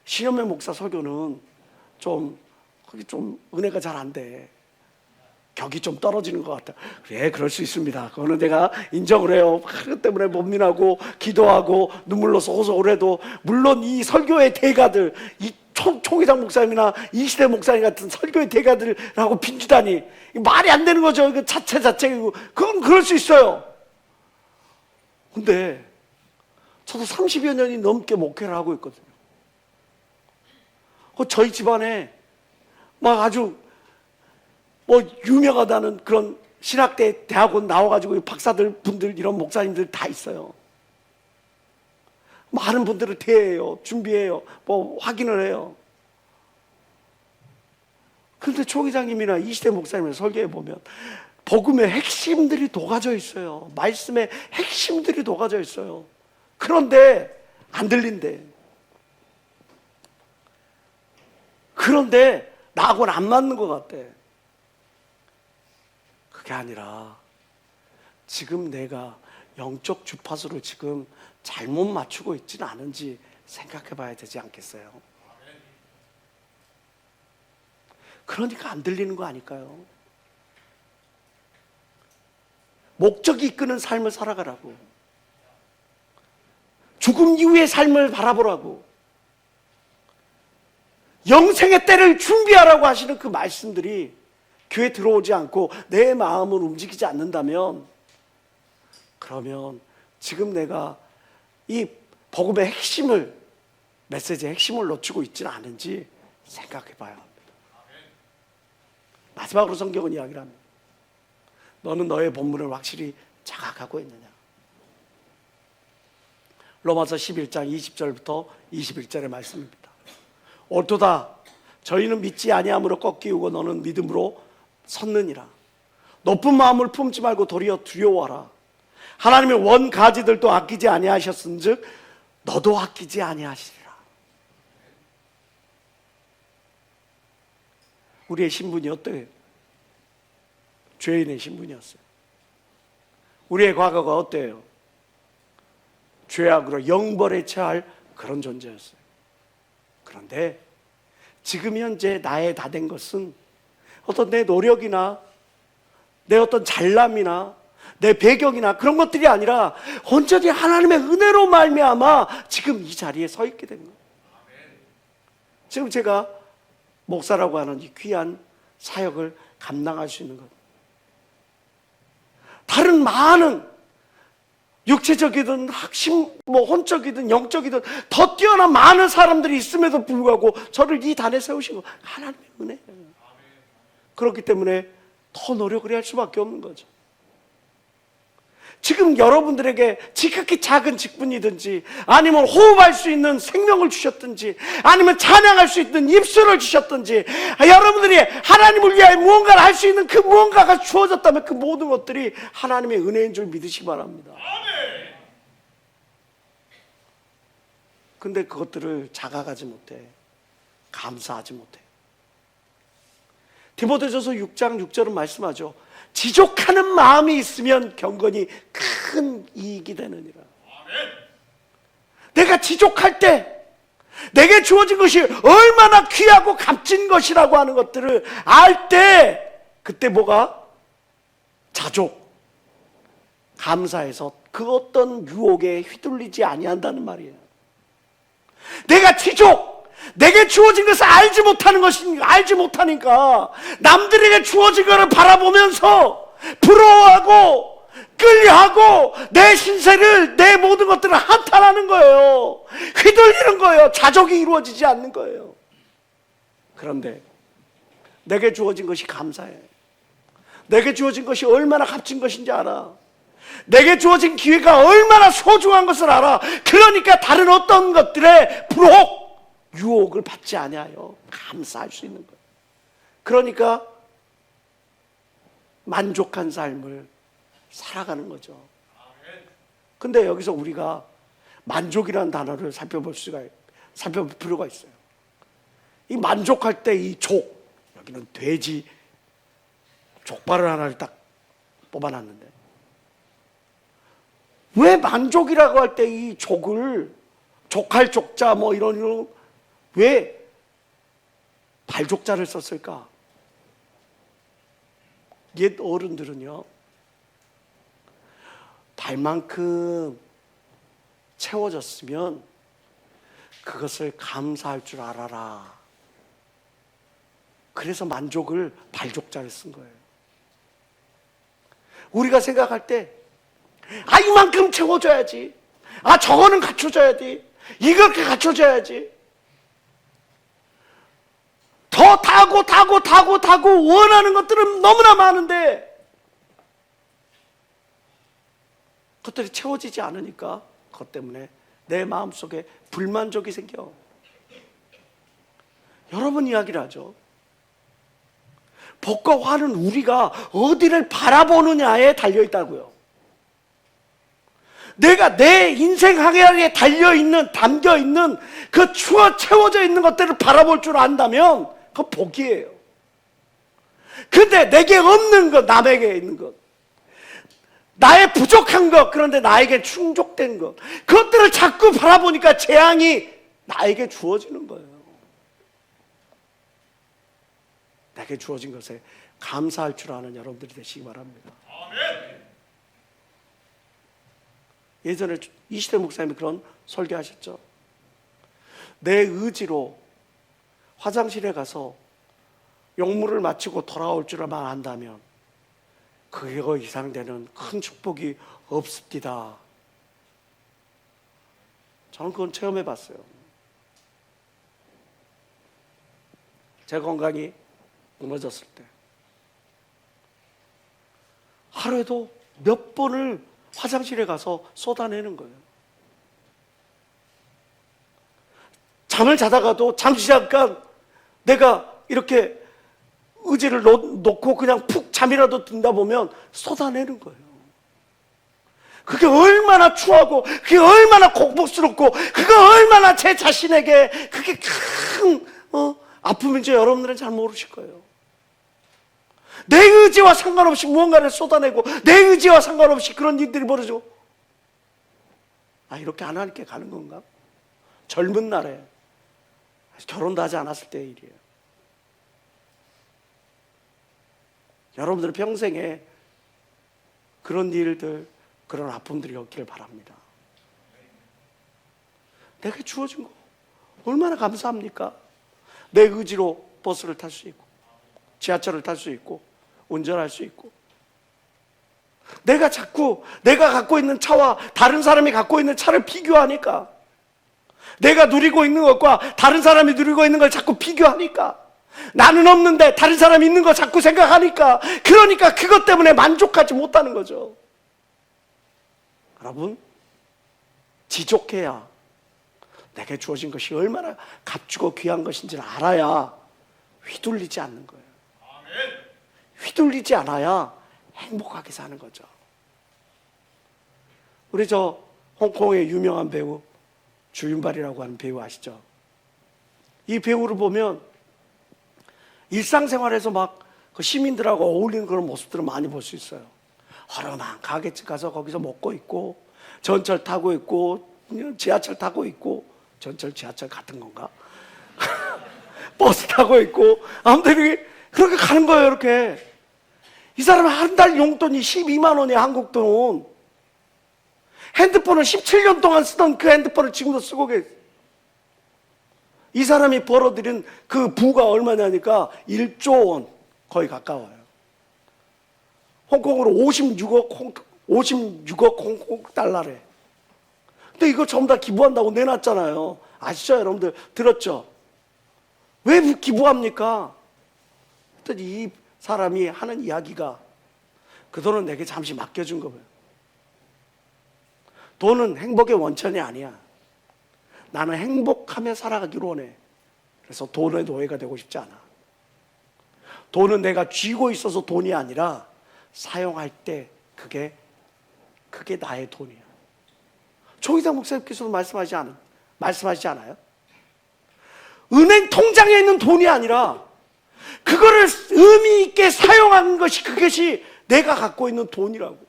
신현매 목사 설교는 좀 은혜가 잘 안 돼. 격이 좀 떨어지는 것 같다. 그래, 그럴 수 있습니다. 그거는 내가 인정을 해요. 그것 때문에 몸민하고 기도하고 눈물로 쏘고쏘고 해도, 물론 이 설교의 대가들, 이 총회장 목사님이나 이시대 목사님 같은 설교의 대가들하고 빈주다니 말이 안 되는 거죠. 이거 자체이고 그건 그럴 수 있어요. 근데 저도 30여 년이 넘게 목회를 하고 있거든요. 저희 집안에 막 아주 유명하다는 그런 신학대 대학원 나와가지고 박사들 분들, 이런 목사님들 다 있어요. 많은 분들을 대해요, 준비해요, 확인을 해요. 그런데 조 기장님이나 이시대 목사님을 설교해 보면 복음의 핵심들이 녹아져 있어요. 말씀의 핵심들이 녹아져 있어요. 그런데 안 들린대. 그런데 나하고는 안 맞는 것 같대. 그게 아니라 지금 내가 영적 주파수를 지금 잘못 맞추고 있지는 않은지 생각해 봐야 되지 않겠어요? 그러니까 안 들리는 거 아닐까요? 목적이 이끄는 삶을 살아가라고, 죽음 이후의 삶을 바라보라고, 영생의 때를 준비하라고 하시는 그 말씀들이 교회에 들어오지 않고 내 마음을 움직이지 않는다면, 그러면 지금 내가 이 복음의 핵심을, 메시지의 핵심을 놓치고 있지는 않은지 생각해 봐야 합니다. 마지막으로 성경은 이야기를 합니다. 너는 너의 본분을 확실히 자각하고 있느냐? 로마서 11장 20절부터 21절의 말씀입니다. 옳도다. 저희는 믿지 아니함으로 꺾이우고 너는 믿음으로 섰느니라. 높은 마음을 품지 말고 도리어 두려워하라. 하나님의 원가지들도 아끼지 아니하셨은즉 너도 아끼지 아니하시리라. 우리의 신분이 어때요? 죄인의 신분이었어요. 우리의 과거가 어때요? 죄악으로 영벌에 처할 그런 존재였어요. 그런데 지금 현재 나의 다 된 것은 어떤 내 노력이나 내 어떤 잘남이나 내 배경이나 그런 것들이 아니라 온전히 하나님의 은혜로 말미암아 지금 이 자리에 서 있게 된 거예요. 지금 제가 목사라고 하는 이 귀한 사역을 감당할 수 있는 것, 다른 많은 육체적이든 학심, 혼적이든 영적이든 더 뛰어난 많은 사람들이 있음에도 불구하고 저를 이 단에 세우신 거 하나님의 은혜예요. 그렇기 때문에 더 노력을 해야 할 수밖에 없는 거죠. 지금 여러분들에게 지극히 작은 직분이든지, 아니면 호흡할 수 있는 생명을 주셨든지, 아니면 찬양할 수 있는 입술을 주셨든지, 여러분들이 하나님을 위하여 무언가를 할 수 있는 그 무언가가 주어졌다면 그 모든 것들이 하나님의 은혜인 줄 믿으시기 바랍니다. 근데 그것들을 자각하지 못해, 감사하지 못해. 디모데전서 6장 6절은 말씀하죠. 지족하는 마음이 있으면 경건이 큰 이익이 되느니라. 내가 지족할 때 내게 주어진 것이 얼마나 귀하고 값진 것이라고 하는 것들을 알 때, 그때 뭐가? 자족, 감사해서 그 어떤 유혹에 휘둘리지 아니한다는 말이에요. 내가 지족, 내게 주어진 것을 알지 못하니까 남들에게 주어진 것을 바라보면서 부러워하고 끌려하고 내 신세를, 내 모든 것들을 한탄하는 거예요. 휘둘리는 거예요. 자족이 이루어지지 않는 거예요. 그런데 내게 주어진 것이 감사해. 내게 주어진 것이 얼마나 값진 것인지 알아. 내게 주어진 기회가 얼마나 소중한 것을 알아. 그러니까 다른 어떤 것들의 불혹, 유혹을 받지 아니하여 감사할 수 있는 거예요. 그러니까 만족한 삶을 살아가는 거죠. 근데 여기서 우리가 만족이라는 단어를 살펴볼 필요가 있어요. 이 만족할 때 이 족, 여기는 돼지 족발을 하나를 딱 뽑아놨는데, 왜 만족이라고 할 때 이 족을, 족할 족자 뭐 이런 왜 발족자를 썼을까? 옛 어른들은요, 발만큼 채워졌으면 그것을 감사할 줄 알아라. 그래서 만족을 발족자를 쓴 거예요. 우리가 생각할 때, 이만큼 채워줘야지. 저거는 갖춰줘야지. 이렇게 갖춰줘야지. 더 타고 원하는 것들은 너무나 많은데 그것들이 채워지지 않으니까 그것 때문에 내 마음속에 불만족이 생겨. 여러 번 이야기를 하죠. 복과 화는 우리가 어디를 바라보느냐에 달려있다고요. 내가 내 인생 항해에 달려있는, 담겨있는 그 채워져 있는 것들을 바라볼 줄 안다면 그건 복이에요. 근데 내게 없는 것, 남에게 있는 것, 나의 부족한 것, 그런데 나에게 충족된 것, 그것들을 자꾸 바라보니까 재앙이 나에게 주어지는 거예요. 내게 주어진 것에 감사할 줄 아는 여러분들이 되시기 바랍니다. 예전에 이시대 목사님이 그런 설교하셨죠. 내 의지로 화장실에 가서 용무를 마치고 돌아올 줄만 안다면 그거 이상 되는 큰 축복이 없습니다. 저는 그건 체험해 봤어요. 제 건강이 무너졌을 때 하루에도 몇 번을 화장실에 가서 쏟아내는 거예요. 잠을 자다가도 잠시 잠깐 내가 이렇게 의지를 놓고 그냥 푹 잠이라도 든다 보면 쏟아내는 거예요. 그게 얼마나 추하고 그게 얼마나 공복스럽고 그게 얼마나 제 자신에게 그게 큰 아픔인지 여러분들은 잘 모르실 거예요. 내 의지와 상관없이 무언가를 쏟아내고 내 의지와 상관없이 그런 일들이 벌어져. 이렇게 하나님께 가는 건가? 젊은 날에 결혼도 하지 않았을 때의 일이에요. 여러분들 평생에 그런 일들, 그런 아픔들이 없기를 바랍니다. 내게 주어진 거 얼마나 감사합니까? 내 의지로 버스를 탈 수 있고 지하철을 탈 수 있고 운전할 수 있고, 내가 자꾸 내가 갖고 있는 차와 다른 사람이 갖고 있는 차를 비교하니까, 내가 누리고 있는 것과 다른 사람이 누리고 있는 걸 자꾸 비교하니까, 나는 없는데 다른 사람이 있는 거 자꾸 생각하니까, 그러니까 그것 때문에 만족하지 못하는 거죠. 여러분, 지족해야, 내게 주어진 것이 얼마나 값지고 귀한 것인지를 알아야 휘둘리지 않는 거예요. 휘둘리지 않아야 행복하게 사는 거죠. 우리 홍콩의 유명한 배우 주윤발이라고 하는 배우 아시죠? 이 배우를 보면 일상생활에서 막 그 시민들하고 어울리는 그런 모습들을 많이 볼 수 있어요. 허름한 가게집 가서 거기서 먹고 있고, 전철 타고 있고, 지하철 타고 있고, 전철 지하철 같은 건가? 버스 타고 있고, 아무튼 그렇게 가는 거예요. 이렇게 이 사람은 한 달 용돈이 12만 원이에요. 한국 돈. 핸드폰을 17년 동안 쓰던 그 핸드폰을 지금도 쓰고 계세요. 이 사람이 벌어들인 그 부가 얼마냐니까 1조 원 거의 가까워요. 홍콩으로 56억 56억 달러래. 근데 이거 전부 다 기부한다고 내놨잖아요. 아시죠? 여러분들 들었죠? 왜 기부합니까? 이 사람이 하는 이야기가 그 돈은 내게 잠시 맡겨준 거예요. 돈은 행복의 원천이 아니야. 나는 행복하며 살아가기로 원해. 그래서 돈의 노예가 되고 싶지 않아. 돈은 내가 쥐고 있어서 돈이 아니라 사용할 때 그게 나의 돈이야. 조희당 목사님께서도 말씀하시지 않아요? 은행 통장에 있는 돈이 아니라 그거를 의미 있게 사용하는 것이 그것이 내가 갖고 있는 돈이라고.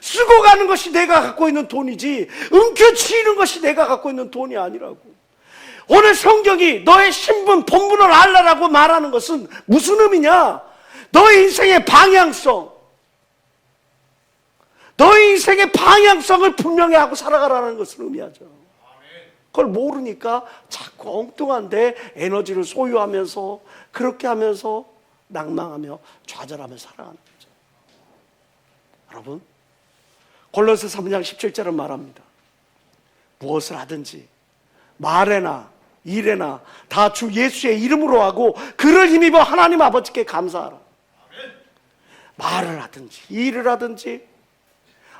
쓰고 가는 것이 내가 갖고 있는 돈이지 움켜쥐는 것이 내가 갖고 있는 돈이 아니라고. 오늘 성경이 너의 신분, 본분을 알라라고 말하는 것은 무슨 의미냐? 너의 인생의 방향성, 너의 인생의 방향성을 분명히 하고 살아가라는 것을 의미하죠. 그걸 모르니까 자꾸 엉뚱한데 에너지를 소유하면서 그렇게 하면서 낭망하며 좌절하며 살아가는 거죠. 여러분, 골로새 3장 17절은 말합니다. 무엇을 하든지 말에나 일에나 다 주 예수의 이름으로 하고 그를 힘입어 하나님 아버지께 감사하라. 말을 하든지 일을 하든지,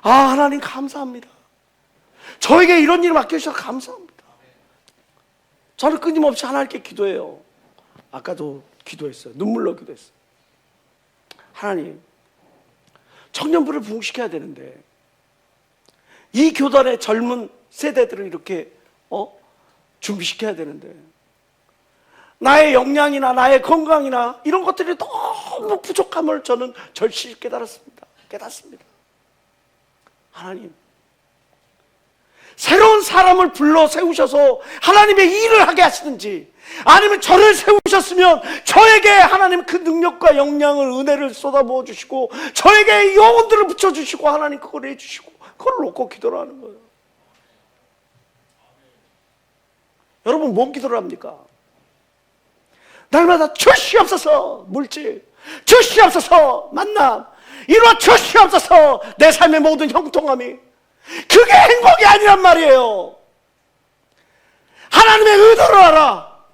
하나님 감사합니다. 저에게 이런 일을 맡겨주셔서 감사합니다. 저는 끊임없이 하나님께 기도해요. 아까도 기도했어요. 눈물로 기도했어요. 하나님, 청년부를 부흥시켜야 되는데 이 교단의 젊은 세대들을 이렇게 준비시켜야 되는데 나의 역량이나 나의 건강이나 이런 것들이 너무 부족함을 저는 절실히 깨닫습니다. 하나님, 새로운 사람을 불러 세우셔서 하나님의 일을 하게 하시든지, 아니면 저를 세우셨으면 저에게 하나님 그 능력과 역량을, 은혜를 쏟아부어 주시고 저에게 영혼들을 붙여주시고 하나님 그걸 해주시고, 그걸 놓고 기도를 하는 거예요. 여러분, 뭔 기도를 합니까? 날마다 주시옵소서 물질, 주시옵소서 만남, 이루어 주시옵소서 내 삶의 모든 형통함이. 그게 행복이 아니란 말이에요. 하나님의 의도를 알아.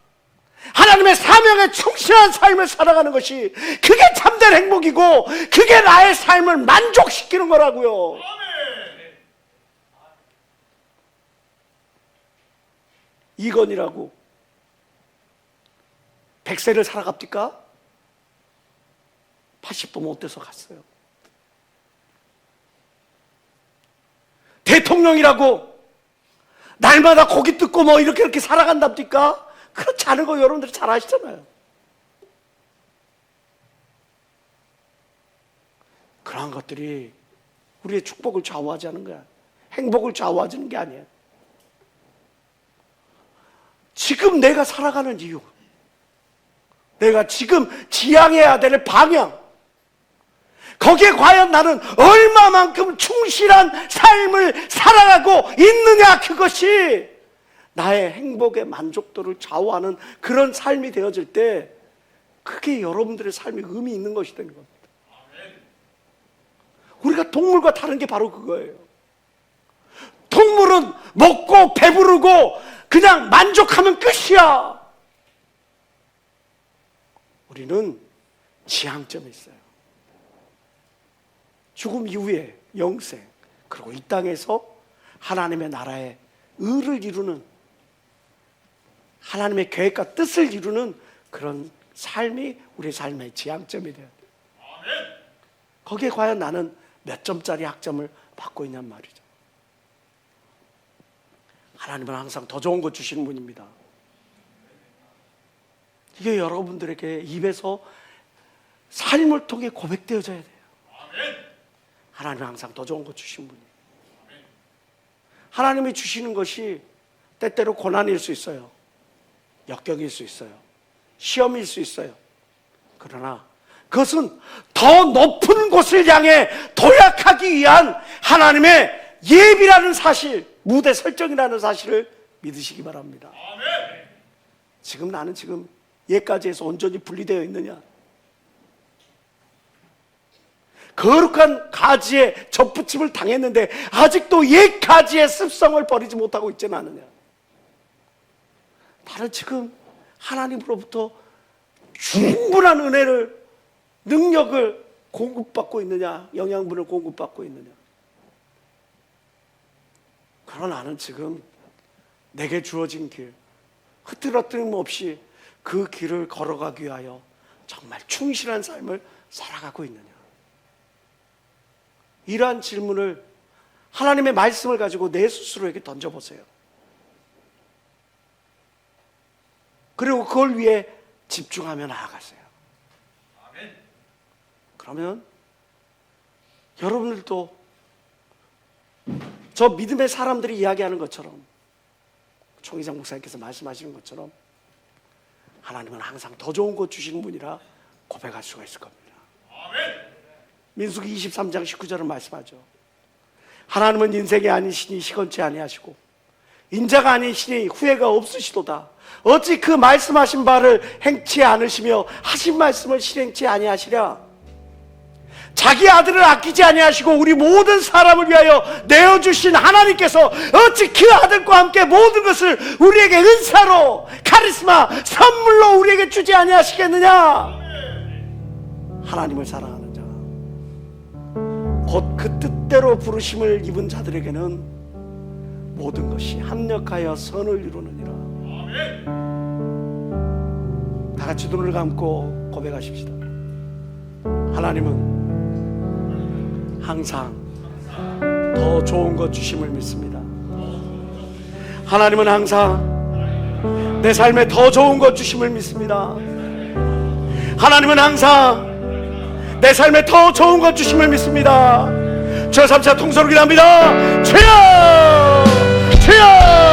하나님의 사명에 충실한 삶을 살아가는 것이 그게 참된 행복이고 그게 나의 삶을 만족시키는 거라고요. 이건이라고 100세를 살아갑니까? 80도 못 돼서 갔어요. 대통령이라고 날마다 고기 뜯고 뭐 이렇게 살아간답니까? 그렇지 않은 거 여러분들이 잘 아시잖아요. 그러한 것들이 우리의 축복을 좌우하지 않는 거야. 행복을 좌우하는 게 아니에요. 지금 내가 살아가는 이유, 내가 지금 지향해야 될 방향, 거기에 과연 나는 얼마만큼 충실한 삶을 살아가고 있느냐, 그것이 나의 행복의 만족도를 좌우하는 그런 삶이 되어질 때 그게 여러분들의 삶에 의미 있는 것이 되는 겁니다. 우리가 동물과 다른 게 바로 그거예요. 동물은 먹고 배부르고 그냥 만족하면 끝이야. 우리는 지향점이 있어요. 죽음 이후에 영생, 그리고 이 땅에서 하나님의 나라의 의를 이루는, 하나님의 계획과 뜻을 이루는 그런 삶이 우리 삶의 지향점이 돼야 돼요. 거기에 과연 나는 몇 점짜리 학점을 받고 있냔 말이죠. 하나님은 항상 더 좋은 것 주시는 분입니다. 이게 여러분들에게 입에서 삶을 통해 고백되어져야 돼요. 하나님은 항상 더 좋은 것 주신 분이에요. 하나님이 주시는 것이 때때로 고난일 수 있어요. 역경일 수 있어요. 시험일 수 있어요. 그러나 그것은 더 높은 곳을 향해 도약하기 위한 하나님의 예비라는 사실, 무대 설정이라는 사실을 믿으시기 바랍니다. 지금 나는 지금 옛까지에서 온전히 분리되어 있느냐? 거룩한 가지에 접붙임을 당했는데 아직도 옛 가지의 습성을 버리지 못하고 있지는 않느냐? 나는 지금 하나님으로부터 충분한 은혜를, 능력을 공급받고 있느냐? 영양분을 공급받고 있느냐? 그러나 나는 지금 내게 주어진 길, 흐트러뜨림 없이 그 길을 걸어가기 위하여 정말 충실한 삶을 살아가고 있느냐? 이러한 질문을 하나님의 말씀을 가지고 내 스스로에게 던져보세요. 그리고 그걸 위해 집중하며 나아가세요. 그러면 여러분들도 저 믿음의 사람들이 이야기하는 것처럼, 총회장 목사님께서 말씀하시는 것처럼 하나님은 항상 더 좋은 것 주시는 분이라 고백할 수가 있을 겁니다. 민수기 23장 19절은 말씀하죠. 하나님은 인생이 아니시니 시건치 아니하시고 인자가 아니시니 후회가 없으시도다. 어찌 그 말씀하신 바를 행치 않으시며 하신 말씀을 실행치 아니하시랴. 자기 아들을 아끼지 아니하시고 우리 모든 사람을 위하여 내어주신 하나님께서 어찌 그 아들과 함께 모든 것을 우리에게 은사로, 카리스마, 선물로 우리에게 주지 아니하시겠느냐? 하나님을 사랑하는 자, 곧 그 뜻대로 부르심을 입은 자들에게는 모든 것이 합력하여 선을 이루느니라. 다 같이 눈을 감고 고백하십시다. 하나님은 항상 더 좋은 것 주심을 믿습니다. 하나님은 항상 내 삶에 더 좋은 것 주심을 믿습니다. 하나님은 항상 내 삶에 더 좋은 것 주심을 믿습니다. 주여 3차 통성으로 기도합니다. 주여! 주여!